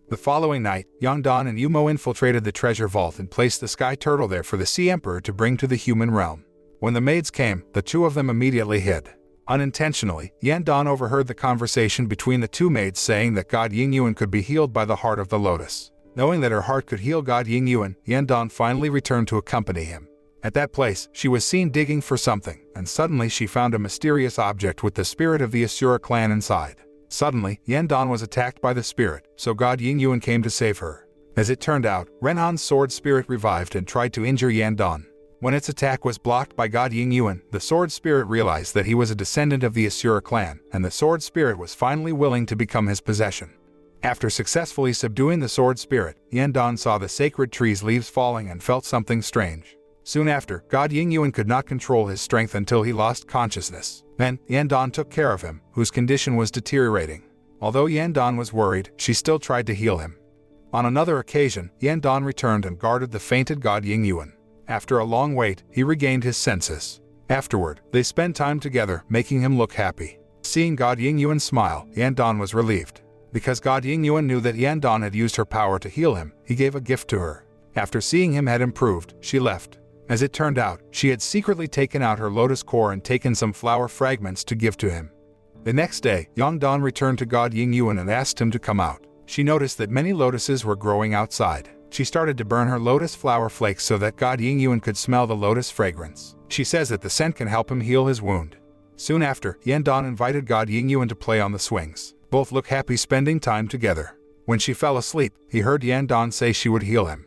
The following night, Yang Dan and Yumo infiltrated the treasure vault and placed the sky turtle there for the Sea Emperor to bring to the human realm. When the maids came, the two of them immediately hid. Unintentionally, Yan Dan overheard the conversation between the two maids saying that God Ying Yuan could be healed by the heart of the lotus. Knowing that her heart could heal God Ying Yuan, Yan Dan finally returned to accompany him. At that place, she was seen digging for something, and suddenly she found a mysterious object with the spirit of the Asura clan inside. Suddenly, Yan Dan was attacked by the spirit, so God Ying Yuan came to save her. As it turned out, Renhan's sword spirit revived and tried to injure Yan Dan. When its attack was blocked by God Ying Yuan, the sword spirit realized that he was a descendant of the Asura clan, and the sword spirit was finally willing to become his possession. After successfully subduing the sword spirit, Yan Dan saw the sacred tree's leaves falling and felt something strange. Soon after, God Ying Yuan could not control his strength until he lost consciousness. Then, Yan Dan took care of him, whose condition was deteriorating. Although Yan Dan was worried, she still tried to heal him. On another occasion, Yan Dan returned and guarded the fainted God Ying Yuan. After a long wait, he regained his senses. Afterward, they spent time together, making him look happy. Seeing God Ying Yuan smile, Yan Dan was relieved. Because God Ying Yuan knew that Yan Dan had used her power to heal him, he gave a gift to her. After seeing him had improved, she left. As it turned out, she had secretly taken out her lotus core and taken some flower fragments to give to him. The next day, Yang Dan returned to God Ying Yuan and asked him to come out. She noticed that many lotuses were growing outside. She started to burn her lotus flower flakes so that God Ying Yuan could smell the lotus fragrance. She says that the scent can help him heal his wound. Soon after, Yan Dan invited God Ying Yuan to play on the swings. Both look happy spending time together. When she fell asleep, he heard Yan Dan say she would heal him.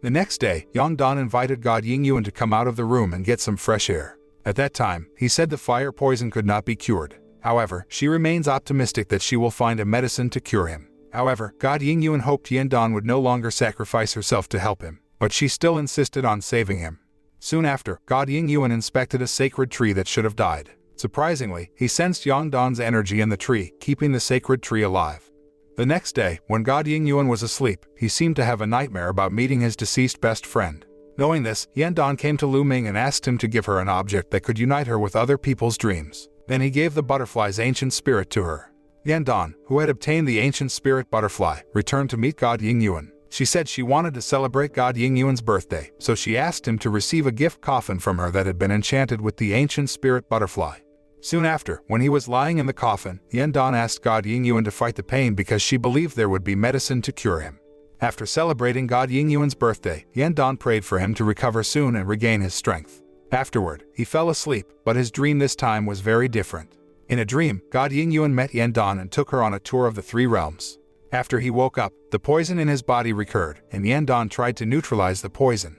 The next day, Yang Dan invited God Ying Yuan to come out of the room and get some fresh air. At that time, he said the fire poison could not be cured. However, she remains optimistic that she will find a medicine to cure him. However, God Ying Yuan hoped Yan Dan would no longer sacrifice herself to help him, but she still insisted on saving him. Soon after, God Ying Yuan inspected a sacred tree that should have died. Surprisingly, he sensed Yang Dan's energy in the tree, keeping the sacred tree alive. The next day, when God Ying Yuan was asleep, he seemed to have a nightmare about meeting his deceased best friend. Knowing this, Yan Dan came to Lu Ming and asked him to give her an object that could unite her with other people's dreams. Then he gave the butterfly's ancient spirit to her. Yan Dan, who had obtained the ancient spirit butterfly, returned to meet God Ying Yuan. She said she wanted to celebrate God Ying Yuan's birthday, so she asked him to receive a gift coffin from her that had been enchanted with the ancient spirit butterfly. Soon after, when he was lying in the coffin, Yan Dan asked God Ying Yuan to fight the pain because she believed there would be medicine to cure him. After celebrating God Ying Yuan's birthday, Yan Dan prayed for him to recover soon and regain his strength. Afterward, he fell asleep, but his dream this time was very different. In a dream, God Ying Yuan met Yan Dan and took her on a tour of the three realms. After he woke up, the poison in his body recurred, and Yan Dan tried to neutralize the poison.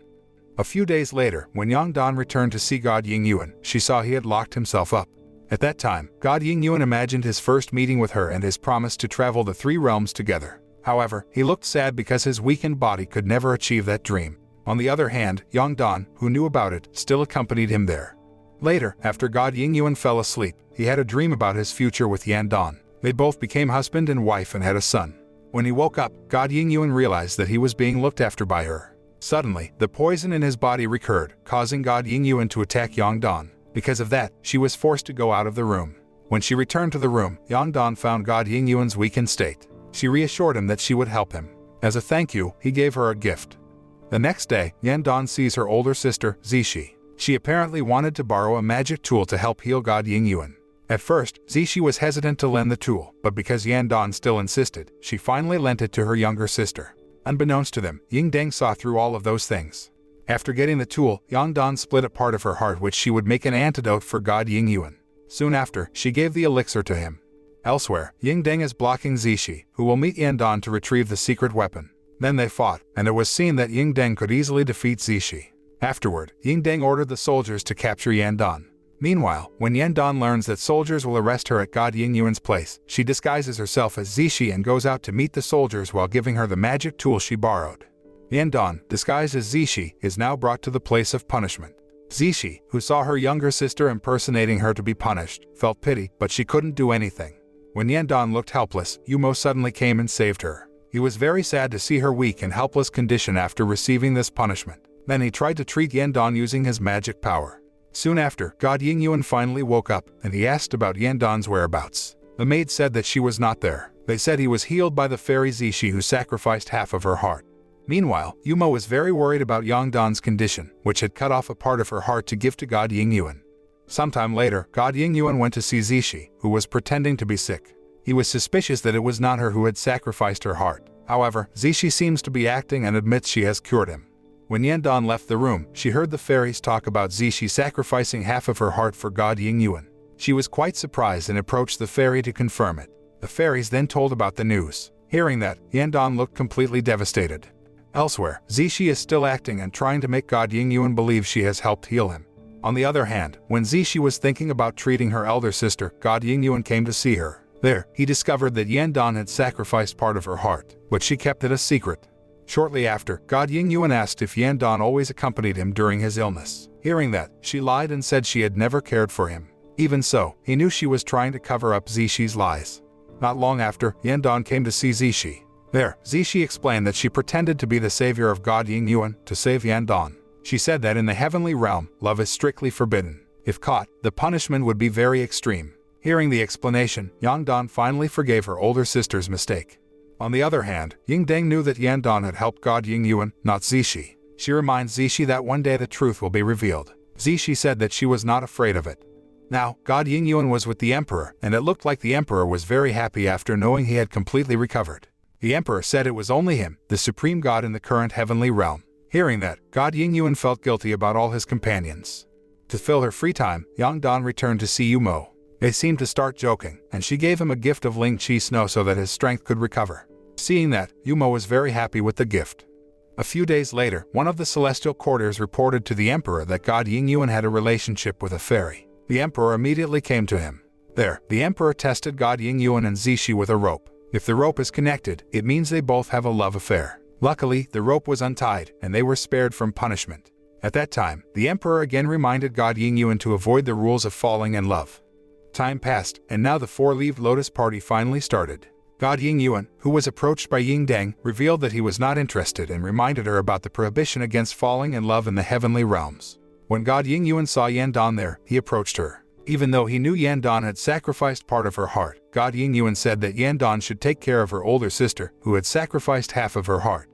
A few days later, when Yang Dan returned to see God Ying Yuan, she saw he had locked himself up. At that time, God Ying Yuan imagined his first meeting with her and his promise to travel the three realms together. However, he looked sad because his weakened body could never achieve that dream. On the other hand, Yang Dan, who knew about it, still accompanied him there. Later, after God Ying Yuan fell asleep, he had a dream about his future with Yan Dan. They both became husband and wife and had a son. When he woke up, God Ying Yuan realized that he was being looked after by her. Suddenly, the poison in his body recurred, causing God Ying Yuan to attack Yang Dan. Because of that, she was forced to go out of the room. When she returned to the room, Yang Dan found God Ying Yuan's weakened state. She reassured him that she would help him. As a thank you, he gave her a gift. The next day, Yan Dan sees her older sister, Zhixi. She apparently wanted to borrow a magic tool to help heal God Ying Yuan. At first, Zhixi was hesitant to lend the tool, but because Yan Dan still insisted, she finally lent it to her younger sister. Unbeknownst to them, Ying Deng saw through all of those things. After getting the tool, Yang Dan split a part of her heart which she would make an antidote for God Ying Yuan. Soon after, she gave the elixir to him. Elsewhere, Ying Deng is blocking Zhixi, who will meet Yan Dan to retrieve the secret weapon. Then they fought, and it was seen that Ying Deng could easily defeat Zhixi. Afterward, Ying Deng ordered the soldiers to capture Yan Dan. Meanwhile, when Yan Dan learns that soldiers will arrest her at God Ying Yuan's place, she disguises herself as Zhixi and goes out to meet the soldiers while giving her the magic tool she borrowed. Yan Dan, disguised as Zhixi, is now brought to the place of punishment. Zhixi, who saw her younger sister impersonating her to be punished, felt pity, but she couldn't do anything. When Yan Dan looked helpless, Yumo suddenly came and saved her. He was very sad to see her weak and helpless condition after receiving this punishment. Then he tried to treat Yan Dan using his magic power. Soon after, God Ying Yuan finally woke up, and he asked about Yan Dan's whereabouts. The maid said that she was not there. They said he was healed by the fairy Zhixi who sacrificed half of her heart. Meanwhile, Yumo was very worried about Yang Dan's condition, which had cut off a part of her heart to give to God Ying Yuan. Sometime later, God Ying Yuan went to see Zhixi, who was pretending to be sick. He was suspicious that it was not her who had sacrificed her heart. However, Zhixi seems to be acting and admits she has cured him. When Yan Dan left the room, she heard the fairies talk about Zhixi sacrificing half of her heart for God Ying Yuan. She was quite surprised and approached the fairy to confirm it. The fairies then told about the news. Hearing that, Yan Dan looked completely devastated. Elsewhere, Zhixi is still acting and trying to make God Ying Yuan believe she has helped heal him. On the other hand, when Zhixi was thinking about treating her elder sister, God Ying Yuan came to see her. There, he discovered that Yan Dan had sacrificed part of her heart, but she kept it a secret. Shortly after, God Ying Yuan asked if Yan Dan always accompanied him during his illness. Hearing that, she lied and said she had never cared for him. Even so, he knew she was trying to cover up Zhixi's lies. Not long after, Yan Dan came to see Zhixi. There, Zhixi explained that she pretended to be the savior of God Ying Yuan to save Yan Dan. She said that in the heavenly realm, love is strictly forbidden. If caught, the punishment would be very extreme. Hearing the explanation, Yang Dan finally forgave her older sister's mistake. On the other hand, Ying Deng knew that Yan Dan had helped God Ying Yuan, not Zhixi. She reminds Zhixi that one day the truth will be revealed. Zhixi said that she was not afraid of it. Now, God Ying Yuan was with the emperor, and it looked like the emperor was very happy after knowing he had completely recovered. The emperor said it was only him, the supreme god in the current heavenly realm. Hearing that, God Ying Yuan felt guilty about all his companions. To fill her free time, Yang Dan returned to see Yumo. They seemed to start joking, and she gave him a gift of Ling Qi snow so that his strength could recover. Seeing that, Yumo was very happy with the gift. A few days later, one of the celestial courtiers reported to the emperor that God Ying Yuan had a relationship with a fairy. The emperor immediately came to him. There, the emperor tested God Ying Yuan and Zhixi with a rope. If the rope is connected, it means they both have a love affair. Luckily, the rope was untied, and they were spared from punishment. At that time, the emperor again reminded God Ying Yuan to avoid the rules of falling in love. Time passed, and now the four-leaved lotus party finally started. God Ying Yuan, who was approached by Ying Deng, revealed that he was not interested and reminded her about the prohibition against falling in love in the heavenly realms. When God Ying Yuan saw Yan Dan there, he approached her. Even though he knew Yan Dan had sacrificed part of her heart, God Ying Yuan said that Yan Dan should take care of her older sister, who had sacrificed half of her heart.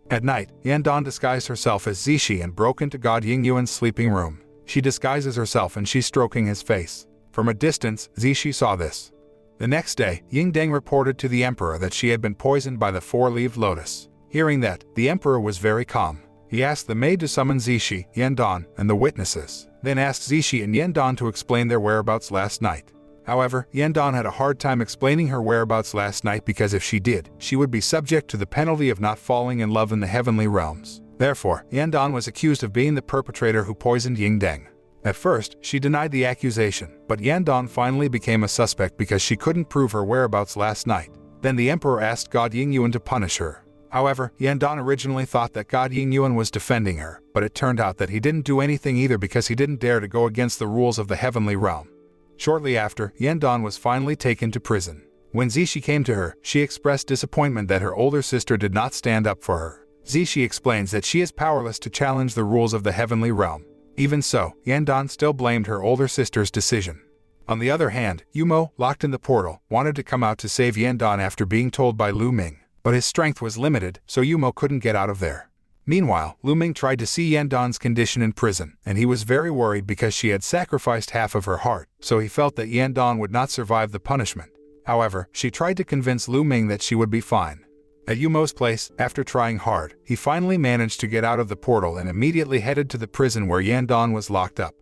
At night, Yan Dan disguised herself as Zhixi and broke into God Ying Yuan's sleeping room. She disguises herself and she's stroking his face. From a distance, Zhixi saw this. The next day, Ying Deng reported to the emperor that she had been poisoned by the four-leaved lotus. Hearing that, the emperor was very calm. He asked the maid to summon Zhixi, Yan Dan, and the witnesses, then asked Zhixi and Yan Dan to explain their whereabouts last night. However, Yan Dan had a hard time explaining her whereabouts last night because if she did, she would be subject to the penalty of not falling in love in the heavenly realms. Therefore, Yan Dan was accused of being the perpetrator who poisoned Ying Deng. At first, she denied the accusation, but Yan Dan finally became a suspect because she couldn't prove her whereabouts last night. Then the emperor asked God Ying Yuan to punish her. However, Yan Dan originally thought that God Ying Yuan was defending her, but it turned out that he didn't do anything either because he didn't dare to go against the rules of the heavenly realm. Shortly after, Yan Dan was finally taken to prison. When Zhixi came to her, she expressed disappointment that her older sister did not stand up for her. Zhixi explains that she is powerless to challenge the rules of the heavenly realm. Even so, Yandan still blamed her older sister's decision. On the other hand, Yumo, locked in the portal, wanted to come out to save Yandan after being told by Lu Ming, but his strength was limited, so Yumo couldn't get out of there. Meanwhile, Lu Ming tried to see Yandan's condition in prison, and he was very worried because she had sacrificed half of her heart, so he felt that Yandan would not survive the punishment. However, she tried to convince Lu Ming that she would be fine. At Yumo's place, after trying hard, he finally managed to get out of the portal and immediately headed to the prison where Yandan was locked up.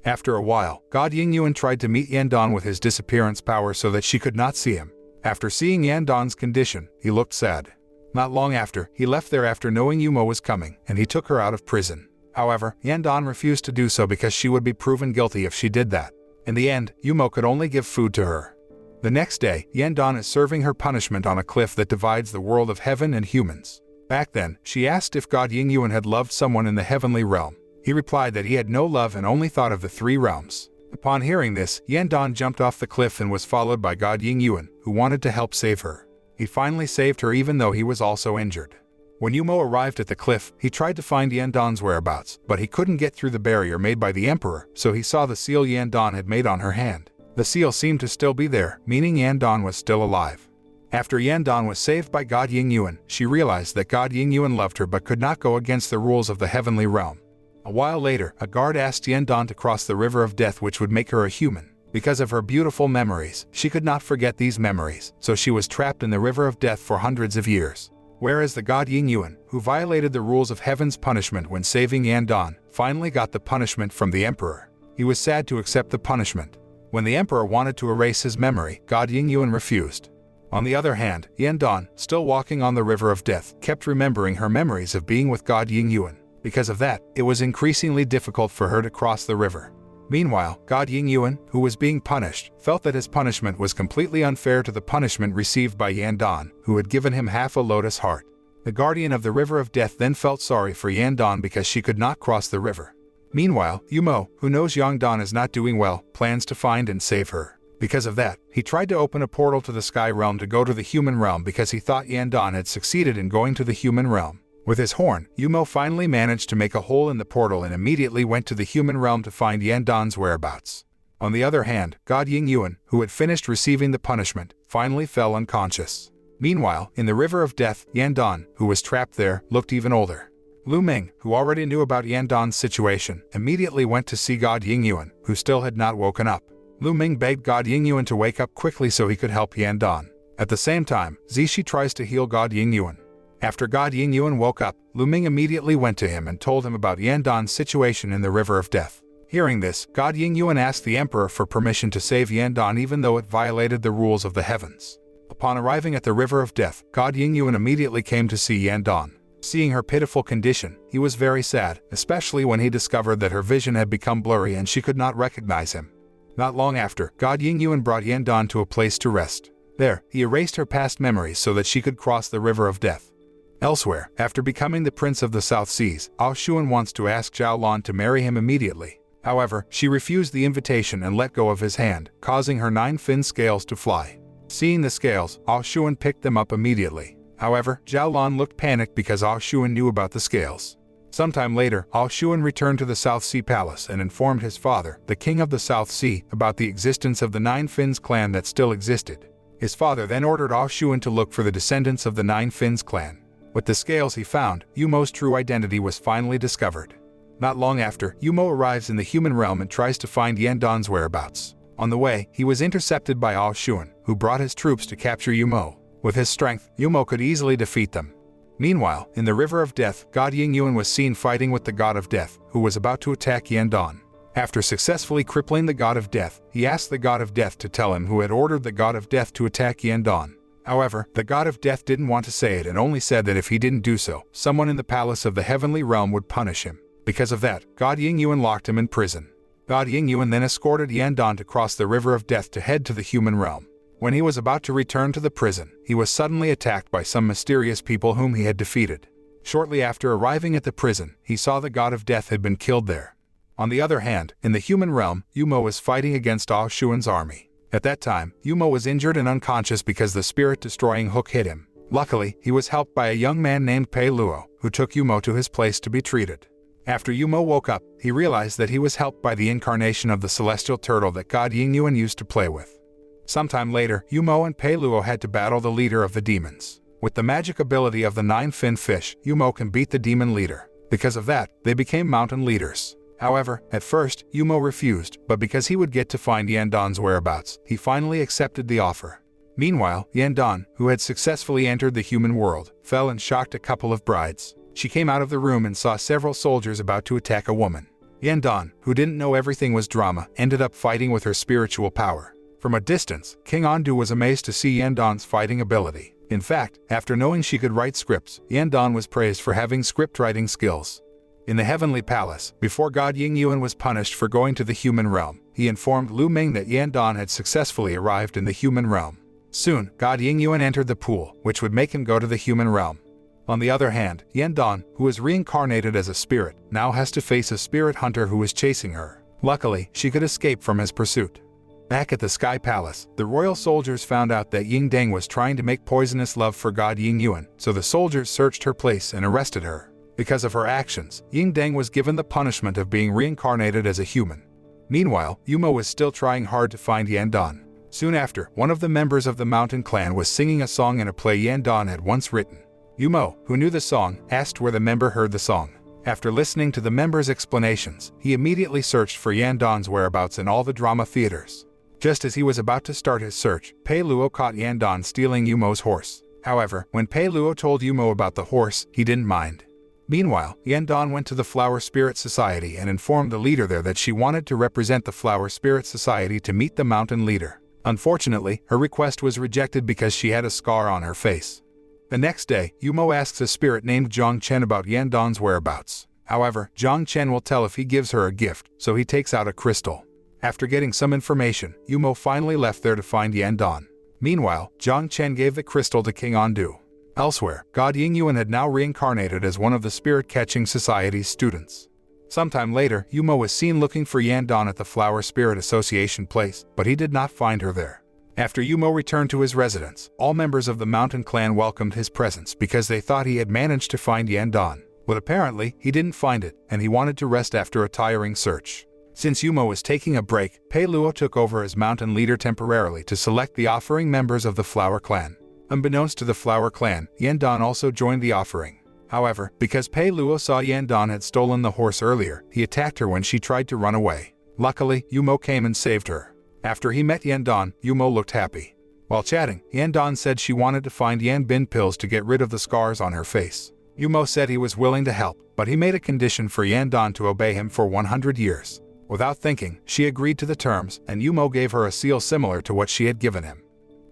After a while, Lord Ying Yuan tried to meet Yandan with his disappearance power so that she could not see him. After seeing Yandan's condition, he looked sad. Not long after, he left there after knowing Yumo was coming, and he took her out of prison. However, Yandan refused to do so because she would be proven guilty if she did that. In the end, Yumo could only give food to her. The next day, Yandan is serving her punishment on a cliff that divides the world of heaven and humans. Back then, she asked if Lord Ying Yuan had loved someone in the heavenly realm. He replied that he had no love and only thought of the 3 realms. Upon hearing this, Yandan jumped off the cliff and was followed by Lord Ying Yuan, who wanted to help save her. He finally saved her even though he was also injured. When Yumo arrived at the cliff, he tried to find Yandan's whereabouts, but he couldn't get through the barrier made by the emperor, so he saw the seal Yandan had made on her hand. The seal seemed to still be there, meaning Yandan was still alive. After Yandan was saved by Lord Ying Yuan, she realized that Lord Ying Yuan loved her but could not go against the rules of the heavenly realm. A while later, a guard asked Yandan to cross the river of death, which would make her a human. Because of her beautiful memories, she could not forget these memories, so she was trapped in the river of death for hundreds of years. Whereas the Lord Ying Yuan, who violated the rules of heaven's punishment when saving Yandan, finally got the punishment from the emperor. He was sad to accept the punishment. When the emperor wanted to erase his memory, Lord Ying Yuan refused. On the other hand, Yandan, still walking on the river of death, kept remembering her memories of being with Lord Ying Yuan. Because of that, it was increasingly difficult for her to cross the river. Meanwhile, Lord Ying Yuan, who was being punished, felt that his punishment was completely unfair to the punishment received by Yandan, who had given him half a lotus heart. The guardian of the river of death then felt sorry for Yandan because she could not cross the river. Meanwhile, Yumo, who knows Yandan is not doing well, plans to find and save her. Because of that, he tried to open a portal to the sky realm to go to the human realm because he thought Yandan had succeeded in going to the human realm. With his horn, Yumo finally managed to make a hole in the portal and immediately went to the human realm to find Yandan's whereabouts. On the other hand, Lord Ying Yuan, who had finished receiving the punishment, finally fell unconscious. Meanwhile, in the river of death, Yandan, who was trapped there, looked even older. Lu Ming, who already knew about Yandan's situation, immediately went to see Lord Ying Yuan, who still had not woken up. Lu Ming begged Lord Ying Yuan to wake up quickly so he could help Yandan. At the same time, Zhixi tries to heal Lord Ying Yuan. After Lord Ying Yuan woke up, Lu Ming immediately went to him and told him about Yandan's situation in the river of death. Hearing this, Lord Ying Yuan asked the emperor for permission to save Yandan even though it violated the rules of the heavens. Upon arriving at the river of death, Lord Ying Yuan immediately came to see Yandan. Seeing her pitiful condition, he was very sad, especially when he discovered that her vision had become blurry and she could not recognize him. Not long after, Lord Ying Yuan brought Yandan to a place to rest. There, he erased her past memories so that she could cross the river of death. Elsewhere, after becoming the Prince of the South Seas, Ao Xuan wants to ask Zhao Lan to marry him immediately. However, she refused the invitation and let go of his hand, causing her 9 fin scales to fly. Seeing the scales, Ao Xuan picked them up immediately. However, Zhao Lan looked panicked because Ao Xuan knew about the scales. Sometime later, Ao Xuan returned to the South Sea Palace and informed his father, the King of the South Sea, about the existence of the 9 Fins clan that still existed. His father then ordered Ao Xuan to look for the descendants of the 9 Fins clan. With the scales he found, Yumo's true identity was finally discovered. Not long after, Yumo arrives in the human realm and tries to find Yandan's whereabouts. On the way, he was intercepted by Ao Xuan, who brought his troops to capture Yumo. With his strength, Yumo could easily defeat them. Meanwhile, in the river of death, Lord Ying Yuan was seen fighting with the god of death, who was about to attack Yandan. After successfully crippling the god of death, he asked the god of death to tell him who had ordered the god of death to attack Yandan. However, the god of death didn't want to say it and only said that if he didn't do so, someone in the palace of the heavenly realm would punish him. Because of that, Lord Ying Yuan locked him in prison. Lord Ying Yuan then escorted Yandan to cross the river of death to head to the human realm. When he was about to return to the prison, he was suddenly attacked by some mysterious people whom he had defeated. Shortly after arriving at the prison, he saw the god of death had been killed there. On the other hand, in the human realm, Yumo was fighting against Ao Xuan's army. At that time, Yumo was injured and unconscious because the spirit-destroying hook hit him. Luckily, he was helped by a young man named Pei Luo, who took Yumo to his place to be treated. After Yumo woke up, he realized that he was helped by the incarnation of the celestial turtle that God Ying Yuan used to play with. Sometime later, Yumo and Pei Luo had to battle the leader of the demons. With the magic ability of the 9-fin fish, Yumo can beat the demon leader. Because of that, they became mountain leaders. However, at first, Yumo refused, but because he would get to find Yandan's whereabouts, he finally accepted the offer. Meanwhile, Yandan, who had successfully entered the human world, fell and shocked a couple of brides. She came out of the room and saw several soldiers about to attack a woman. Yandan, who didn't know everything was drama, ended up fighting with her spiritual power. From a distance, King Andu was amazed to see Yandan's fighting ability. In fact, after knowing she could write scripts, Yandan was praised for having script writing skills. In the heavenly palace, before God Ying Yuan was punished for going to the human realm, he informed Lu Ming that Yandan had successfully arrived in the human realm. Soon, God Ying Yuan entered the pool, which would make him go to the human realm. On the other hand, Yandan, who was reincarnated as a spirit, now has to face a spirit hunter who is chasing her. Luckily, she could escape from his pursuit. Back at the Sky Palace, the royal soldiers found out that Ying Deng was trying to make poisonous love for God Ying Yuan, so the soldiers searched her place and arrested her. Because of her actions, Ying Deng was given the punishment of being reincarnated as a human. Meanwhile, Yumo was still trying hard to find Yandan. Soon after, one of the members of the mountain clan was singing a song in a play Yandan had once written. Yumo, who knew the song, asked where the member heard the song. After listening to the member's explanations, he immediately searched for Yandan's whereabouts in all the drama theaters. Just as he was about to start his search, Pei Luo caught Yandan stealing Yumo's horse. However, when Pei Luo told Yumo about the horse, he didn't mind. Meanwhile, Yandan went to the Flower Spirit Society and informed the leader there that she wanted to represent the Flower Spirit Society to meet the mountain leader. Unfortunately, her request was rejected because she had a scar on her face. The next day, Yumo asks a spirit named Zhang Chen about Yandan's whereabouts. However, Zhang Chen will tell if he gives her a gift, so he takes out a crystal. After getting some information, Yumo finally left there to find Yandan. Meanwhile, Zhang Chen gave the crystal to King Andu. Elsewhere, God Ying Yuan had now reincarnated as one of the Spirit-Catching Society's students. Sometime later, Yumo was seen looking for Yandan at the Flower Spirit Association place, but he did not find her there. After Yumo returned to his residence, all members of the mountain clan welcomed his presence because they thought he had managed to find Yandan. But apparently, he didn't find it, and he wanted to rest after a tiring search. Since Yumo was taking a break, Pei Luo took over as mountain leader temporarily to select the offering members of the Flower Clan. Unbeknownst to the Flower Clan, Yandan also joined the offering. However, because Pei Luo saw Yandan had stolen the horse earlier, he attacked her when she tried to run away. Luckily, Yumo came and saved her. After he met Yandan, Yumo looked happy. While chatting, Yandan said she wanted to find Yan Bin pills to get rid of the scars on her face. Yumo said he was willing to help, but he made a condition for Yandan to obey him for 100 years. Without thinking, she agreed to the terms, and Yumo gave her a seal similar to what she had given him.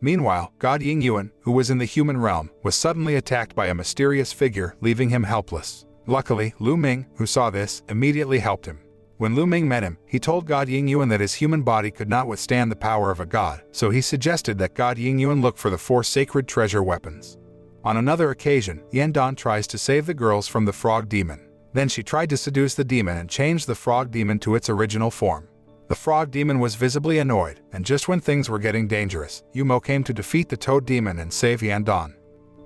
Meanwhile, God Ying Yuan, who was in the human realm, was suddenly attacked by a mysterious figure, leaving him helpless. Luckily, Lu Ming, who saw this, immediately helped him. When Lu Ming met him, he told God Ying Yuan that his human body could not withstand the power of a god, so he suggested that God Ying Yuan look for the 4 sacred treasure weapons. On another occasion, Yandan tries to save the girls from the frog demon. Then she tried to seduce the demon and change the frog demon to its original form. The frog demon was visibly annoyed, and just when things were getting dangerous, Yumo came to defeat the toad demon and save Yandan.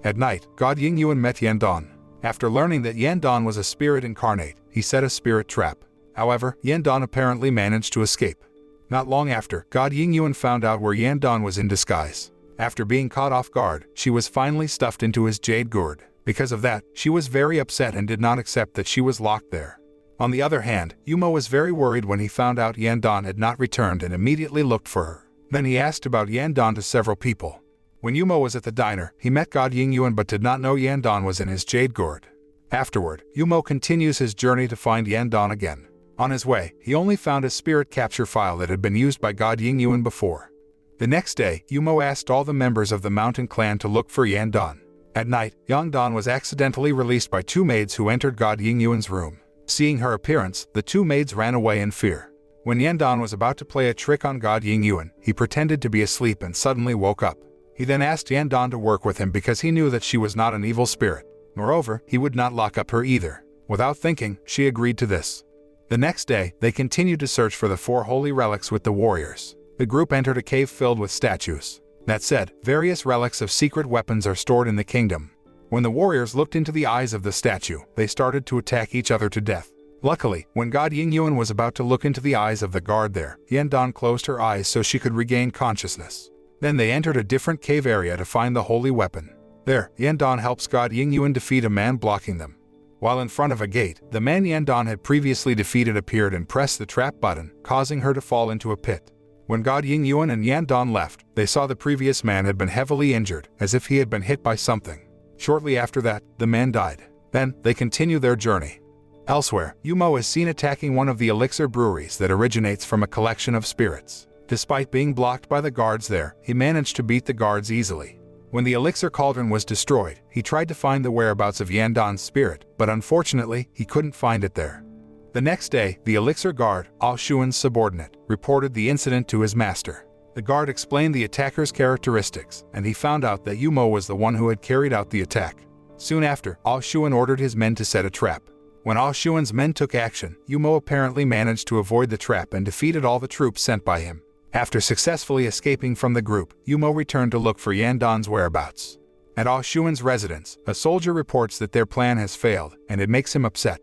At night, God Ying Yuan met Yandan. After learning that Yandan was a spirit incarnate, he set a spirit trap. However, Yandan apparently managed to escape. Not long after, God Ying Yuan found out where Yandan was in disguise. After being caught off guard, she was finally stuffed into his jade gourd. Because of that, she was very upset and did not accept that she was locked there. On the other hand, Yumo was very worried when he found out Yandan had not returned and immediately looked for her. Then he asked about Yandan to several people. When Yumo was at the diner, he met God Ying Yuan but did not know Yandan was in his jade gourd. Afterward, Yumo continues his journey to find Yandan again. On his way, he only found a spirit capture file that had been used by God Ying Yuan before. The next day, Yumo asked all the members of the mountain clan to look for Yandan. At night, Yandan was accidentally released by 2 maids who entered God Ying Yuan's room. Seeing her appearance, the 2 maids ran away in fear. When Yandan was about to play a trick on God Ying Yuan, he pretended to be asleep and suddenly woke up. He then asked Yandan to work with him because he knew that she was not an evil spirit. Moreover, he would not lock up her either. Without thinking, she agreed to this. The next day, they continued to search for the 4 holy relics with the warriors. The group entered a cave filled with statues. That said, various relics of secret weapons are stored in the kingdom. When the warriors looked into the eyes of the statue, they started to attack each other to death. Luckily, when God Ying Yuan was about to look into the eyes of the guard there, Yandan closed her eyes so she could regain consciousness. Then they entered a different cave area to find the holy weapon. There, Yandan helps God Ying Yuan defeat a man blocking them. While in front of a gate, the man Yandan had previously defeated appeared and pressed the trap button, causing her to fall into a pit. When God Ying Yuan and Yandan left, they saw the previous man had been heavily injured, as if he had been hit by something. Shortly after that, the man died. Then, they continue their journey. Elsewhere, Yumo is seen attacking one of the elixir breweries that originates from a collection of spirits. Despite being blocked by the guards there, he managed to beat the guards easily. When the elixir cauldron was destroyed, he tried to find the whereabouts of Yandan's spirit, but unfortunately, he couldn't find it there. The next day, the elixir guard, Ao Xuan's subordinate, reported the incident to his master. The guard explained the attacker's characteristics, and he found out that Yumo was the one who had carried out the attack. Soon after, Ao Xuan ordered his men to set a trap. When Ao Xuan's men took action, Yumo apparently managed to avoid the trap and defeated all the troops sent by him. After successfully escaping from the group, Yumo returned to look for Yandan's whereabouts. At Ao Xuan's residence, a soldier reports that their plan has failed, and it makes him upset.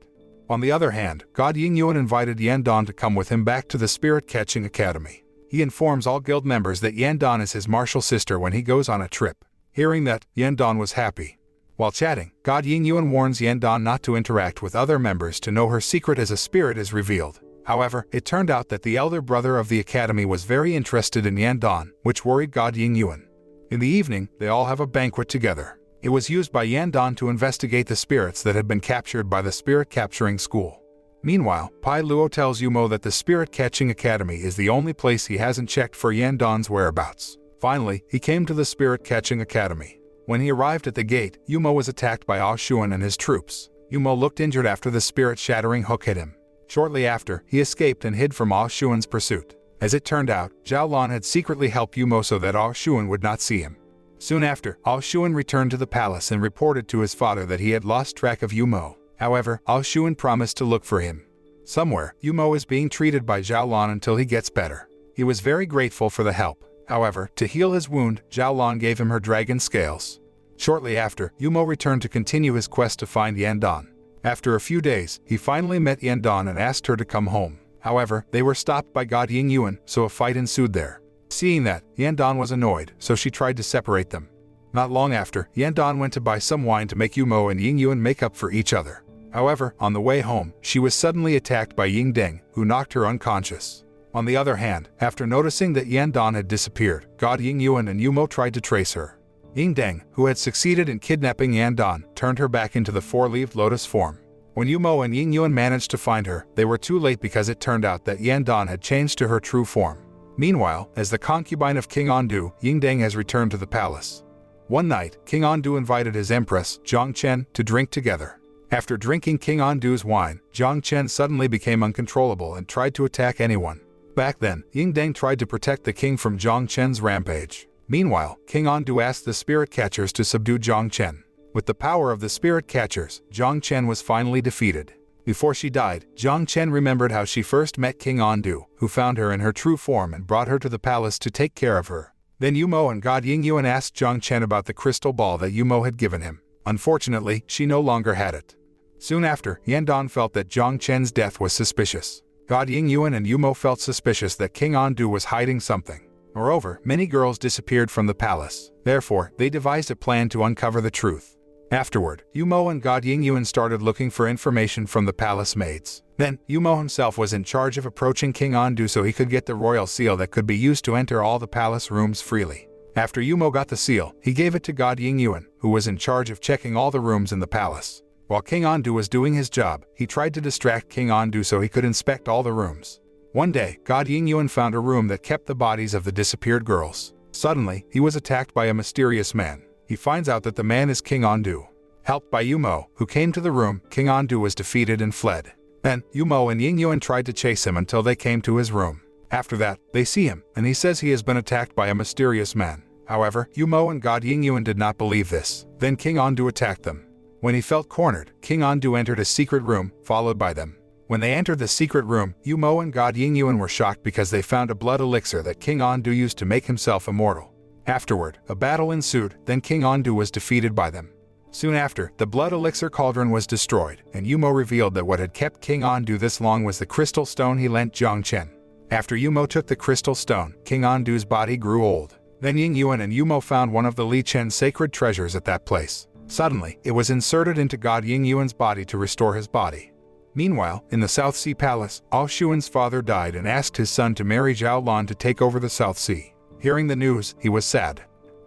On the other hand, God Ying Yuan invited Yandan to come with him back to the Spirit-Catching Academy. He informs all guild members that Yandan is his martial sister when he goes on a trip. Hearing that, Yandan was happy. While chatting, God Ying Yuan warns Yandan not to interact with other members to know her secret as a spirit is revealed. However, it turned out that the elder brother of the academy was very interested in Yandan, which worried God Ying Yuan. In the evening, they all have a banquet together. It was used by Yandan to investigate the spirits that had been captured by the spirit-capturing school. Meanwhile, Pai Luo tells Yumo that the Spirit-Catching Academy is the only place he hasn't checked for Yandan's whereabouts. Finally, he came to the Spirit-Catching Academy. When he arrived at the gate, Yumo was attacked by Ao Xuan and his troops. Yumo looked injured after the spirit-shattering hook hit him. Shortly after, he escaped and hid from Ao Xuan's pursuit. As it turned out, Zhao Lan had secretly helped Yumo so that Ao Xuan would not see him. Soon after, Ao Xuan returned to the palace and reported to his father that he had lost track of Yumo. However, Ao Xuan promised to look for him. Somewhere, Yumo is being treated by Zhao Lan until he gets better. He was very grateful for the help. However, to heal his wound, Zhao Lan gave him her dragon scales. Shortly after, Yumo returned to continue his quest to find Yandan. After a few days, he finally met Yandan and asked her to come home. However, they were stopped by God Ying Yuan, so a fight ensued there. Seeing that, Yandan was annoyed, so she tried to separate them. Not long after, Yandan went to buy some wine to make Yumo and Ying Yuan make up for each other. However, on the way home, she was suddenly attacked by Ying Deng, who knocked her unconscious. On the other hand, after noticing that Yandan had disappeared, God Ying Yuan and Yumo tried to trace her. Ying Deng, who had succeeded in kidnapping Yandan, turned her back into the four-leaved lotus form. When Yumo and Ying Yuan managed to find her, they were too late because it turned out that Yandan had changed to her true form. Meanwhile, as the concubine of King Andu, Ying Deng has returned to the palace. One night, King Andu invited his empress, Zhang Chen, to drink together. After drinking King Andu's wine, Zhang Chen suddenly became uncontrollable and tried to attack anyone. Back then, Ying Deng tried to protect the king from Zhang Chen's rampage. Meanwhile, King Andu asked the spirit catchers to subdue Zhang Chen. With the power of the spirit catchers, Zhang Chen was finally defeated. Before she died, Zhang Chen remembered how she first met King Andu, who found her in her true form and brought her to the palace to take care of her. Then Yumo and God Ying Yuan asked Zhang Chen about the crystal ball that Yumo had given him. Unfortunately, she no longer had it. Soon after, Yandan felt that Zhang Chen's death was suspicious. God Ying Yuan and Yumo felt suspicious that King Andu was hiding something. Moreover, many girls disappeared from the palace. Therefore, they devised a plan to uncover the truth. Afterward, Yumo and God Ying Yuan started looking for information from the palace maids. Then, Yumo himself was in charge of approaching King Andu so he could get the royal seal that could be used to enter all the palace rooms freely. After Yumo got the seal, he gave it to God Ying Yuan, who was in charge of checking all the rooms in the palace. While King Andu was doing his job, he tried to distract King Andu so he could inspect all the rooms. One day, God Ying Yuan found a room that kept the bodies of the disappeared girls. Suddenly, he was attacked by a mysterious man. He finds out that the man is King Andu. Helped by Yumo, who came to the room, King Andu was defeated and fled. Then, Yumo and Ying Yuan tried to chase him until they came to his room. After that, they see him, and he says he has been attacked by a mysterious man. However, Yumo and God Ying Yuan did not believe this. Then King Andu attacked them. When he felt cornered, King Andu entered a secret room, followed by them. When they entered the secret room, Yumo and God Ying Yuan were shocked because they found a blood elixir that King Andu used to make himself immortal. Afterward, a battle ensued, then King Andu was defeated by them. Soon after, the blood elixir cauldron was destroyed, and Yumo revealed that what had kept King Andu this long was the crystal stone he lent Jiang Chen. After Yumo took the crystal stone, King Andu's body grew old. Then Ying Yuan and Yumo found one of the Li Chen's sacred treasures at that place. Suddenly, it was inserted into God Ying Yuan's body to restore his body. Meanwhile, in the South Sea Palace, Ao Xuan's father died and asked his son to marry Zhao Lan to take over the South Sea. Hearing the news, he was sad.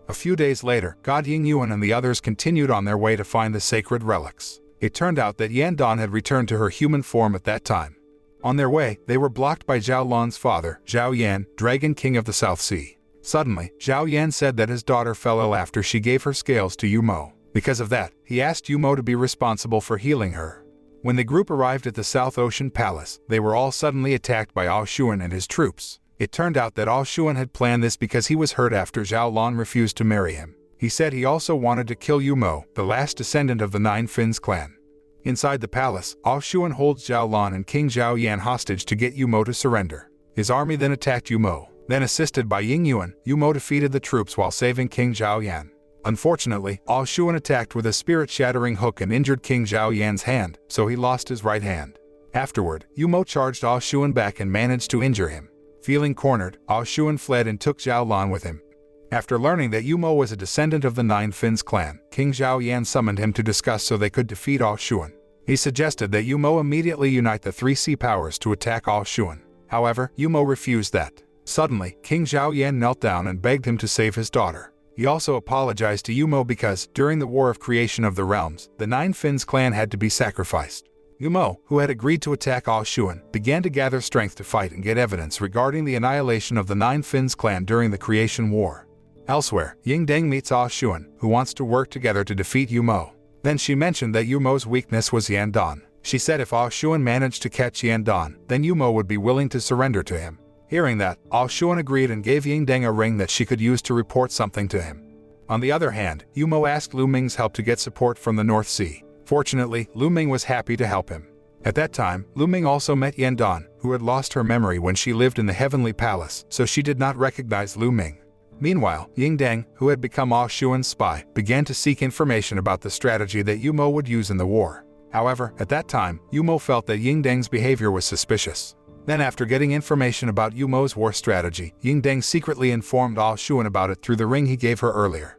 A few days later, God Ying Yuan and the others continued on their way to find the sacred relics. It turned out that Yan Dan had returned to her human form at that time. On their way, they were blocked by Zhao Lan's father, Zhao Yan, Dragon King of the South Sea. Suddenly, Zhao Yan said that his daughter fell ill after she gave her scales to Yumo. Because of that, he asked Yumo to be responsible for healing her. When the group arrived at the South Ocean Palace, they were all suddenly attacked by Ao Xuan and his troops. It turned out that Ao Xuan had planned this because he was hurt after Zhao Lan refused to marry him. He said he also wanted to kill Yumo, the last descendant of the Nine Fins clan. Inside the palace, Ao Xuan holds Zhao Lan and King Zhao Yan hostage to get Yumo to surrender. His army then attacked Yumo. Then, assisted by Ying Yuan, Yumo defeated the troops while saving King Zhao Yan. Unfortunately, Ao Xuan attacked with a spirit-shattering hook and injured King Zhao Yan's hand, so he lost his right hand. Afterward, Yumo charged Ao Xuan back and managed to injure him. Feeling cornered, Ao Xuan fled and took Zhao Lan with him. After learning that Yumo was a descendant of the Nine Fins clan, King Zhao Yan summoned him to discuss so they could defeat Ao Xuan. He suggested that Yumo immediately unite the three sea powers to attack Ao Xuan. However, Yumo refused that. Suddenly, King Zhao Yan knelt down and begged him to save his daughter. He also apologized to Yumo because, during the War of Creation of the Realms, the Nine Fins clan had to be sacrificed. Yumo, who had agreed to attack Ao Xuan, began to gather strength to fight and get evidence regarding the annihilation of the Nine Fins clan during the Creation War. Elsewhere, Ying Deng meets Ao Xuan, who wants to work together to defeat Yumo. Then she mentioned that Yumo's weakness was Yan Dan. She said if Ao Xuan managed to catch Yan Dan, then Yumo would be willing to surrender to him. Hearing that, Ao Xuan agreed and gave Ying Deng a ring that she could use to report something to him. On the other hand, Yumo asked Lu Ming's help to get support from the North Sea. Fortunately, Lu Ming was happy to help him. At that time, Lu Ming also met Yan Dan, who had lost her memory when she lived in the Heavenly Palace, so she did not recognize Lu Ming. Meanwhile, Ying Deng, who had become Ao Xuan's spy, began to seek information about the strategy that Yumo would use in the war. However, at that time, Yumo felt that Ying Deng's behavior was suspicious. Then, after getting information about Yumo's war strategy, Ying Deng secretly informed Ao Xuan about it through the ring he gave her earlier.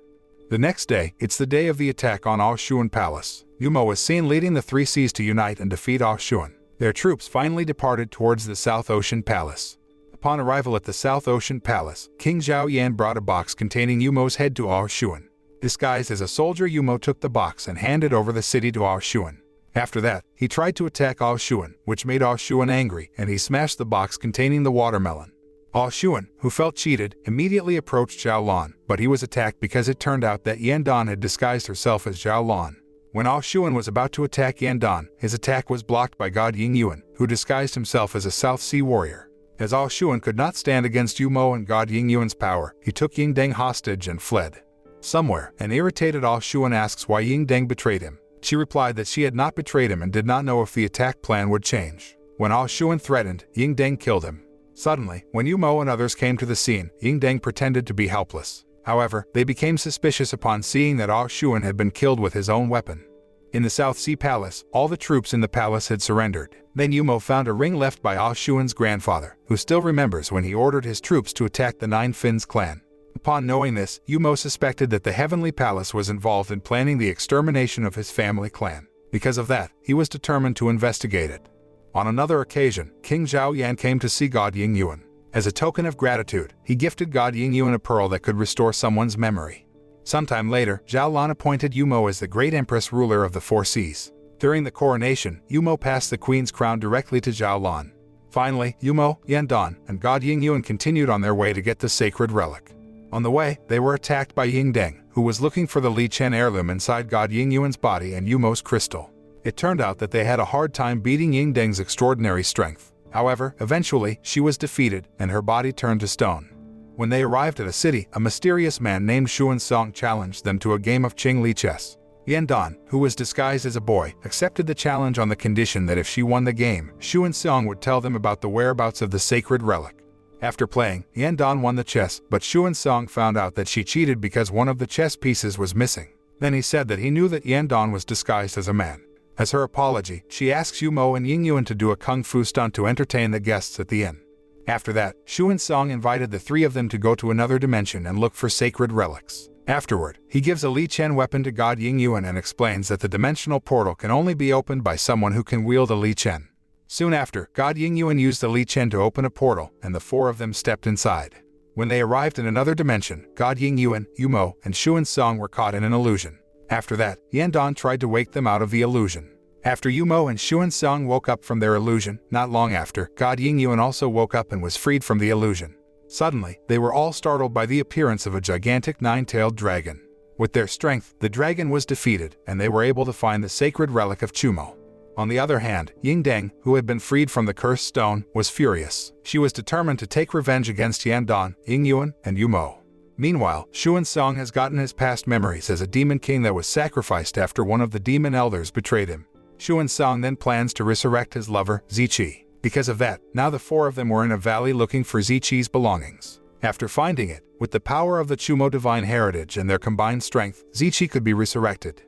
The next day, it's the day of the attack on Ao Xuan Palace. Yumo was seen leading the three seas to unite and defeat Ao Xuan. Their troops finally departed towards the South Ocean Palace. Upon arrival at the South Ocean Palace, King Zhao Yan brought a box containing Yumo's head to Ao Xuan. Disguised as a soldier, Yumo took the box and handed over the city to Ao Xuan. After that, he tried to attack Ao Xuan, which made Ao Xuan angry, and he smashed the box containing the watermelon. Ao Xuan, who felt cheated, immediately approached Zhao Lan, but he was attacked because it turned out that Yan Dan had disguised herself as Zhao Lan. When Ao Xuan was about to attack Yan Dan, his attack was blocked by God Ying Yuan, who disguised himself as a South Sea warrior. As Ao Xuan could not stand against Yumo and God Ying Yuan's power, he took Ying Deng hostage and fled. Somewhere, an irritated Ao Xuan asks why Ying Deng betrayed him. She replied that she had not betrayed him and did not know if the attack plan would change. When Ao Xuan threatened, Ying Deng killed him. Suddenly, when Yumo and others came to the scene, Ying Deng pretended to be helpless. However, they became suspicious upon seeing that Ao Xuan had been killed with his own weapon. In the South Sea Palace, all the troops in the palace had surrendered. Then Yumo found a ring left by Ao Xuan's grandfather, who still remembers when he ordered his troops to attack the Nine Fins clan. Upon knowing this, Yumo suspected that the Heavenly Palace was involved in planning the extermination of his family clan. Because of that, he was determined to investigate it. On another occasion, King Zhao Yan came to see God Ying Yuan. As a token of gratitude, he gifted God Ying Yuan a pearl that could restore someone's memory. Sometime later, Zhao Lan appointed Yumo as the great empress ruler of the Four Seas. During the coronation, Yumo passed the queen's crown directly to Zhao Lan. Finally, Yumo, Yan Dan, and God Ying Yuan continued on their way to get the sacred relic. On the way, they were attacked by Ying Deng, who was looking for the Li Chen heirloom inside God Ying Yuan's body and Yumo's crystal. It turned out that they had a hard time beating Ying Deng's extraordinary strength. However, eventually, she was defeated, and her body turned to stone. When they arrived at a city, a mysterious man named Xuan Song challenged them to a game of Qing Li chess. Yan Dan, who was disguised as a boy, accepted the challenge on the condition that if she won the game, Xuan Song would tell them about the whereabouts of the sacred relic. After playing, Yan Dan won the chess, but Xuan Song found out that she cheated because one of the chess pieces was missing. Then he said that he knew that Yandan was disguised as a man. As her apology, she asks Yumo and Ying Yuan to do a kung fu stunt to entertain the guests at the inn. After that, Shu and Song invited the three of them to go to another dimension and look for sacred relics. Afterward, he gives a Li Chen weapon to God Ying Yuan and explains that the dimensional portal can only be opened by someone who can wield a Li Chen. Soon after, God Ying Yuan used the Li Chen to open a portal, and the four of them stepped inside. When they arrived in another dimension, God Ying Yuan, Yumo, and Shu and Song were caught in an illusion. After that, Yandan tried to wake them out of the illusion. After Yumo and Shu and Song woke up from their illusion, not long after, God Ying Yuan also woke up and was freed from the illusion. Suddenly, they were all startled by the appearance of a gigantic nine-tailed dragon. With their strength, the dragon was defeated, and they were able to find the sacred relic of Chumo. On the other hand, Ying Deng, who had been freed from the cursed stone, was furious. She was determined to take revenge against Yandan, Ying Yuan, and Yumo. Meanwhile, Shu and Song has gotten his past memories as a demon king that was sacrificed after one of the demon elders betrayed him. Shu and Song then plans to resurrect his lover, Zhixi. Because of that, now the four of them were in a valley looking for Zhixi's belongings. After finding it, with the power of the Chumo divine heritage and their combined strength, Zhixi could be resurrected.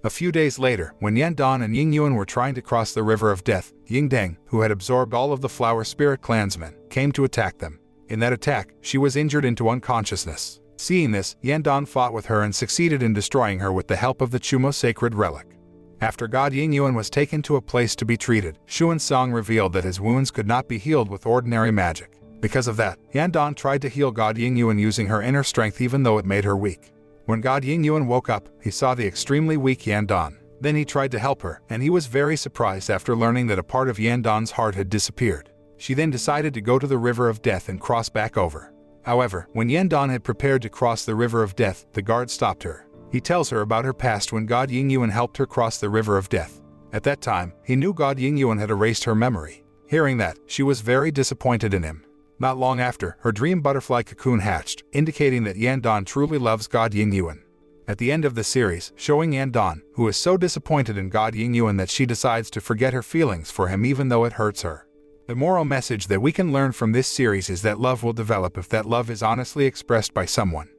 A few days later, when Yandan and Ying Yuan were trying to cross the river of death, Ying Deng, who had absorbed all of the flower spirit clansmen, came to attack them. In that attack, she was injured into unconsciousness. Seeing this, Yandan fought with her and succeeded in destroying her with the help of the Chumo sacred relic. After God Ying Yuan was taken to a place to be treated, Shu and Song revealed that his wounds could not be healed with ordinary magic. Because of that, Yandan tried to heal God Ying Yuan using her inner strength even though it made her weak. When God Ying Yuan woke up, he saw the extremely weak Yandan. Then he tried to help her, and he was very surprised after learning that a part of Yandan's heart had disappeared. She then decided to go to the river of death and cross back over. However, when Yandan had prepared to cross the river of death, the guard stopped her. He tells her about her past when God Ying Yuan helped her cross the river of death. At that time, he knew God Ying Yuan had erased her memory. Hearing that, she was very disappointed in him. Not long after, her dream butterfly cocoon hatched, indicating that Yandan truly loves God Ying Yuan. At the end of the series, showing Yandan, who is so disappointed in God Ying Yuan that she decides to forget her feelings for him even though it hurts her. The moral message that we can learn from this series is that love will develop if that love is honestly expressed by someone.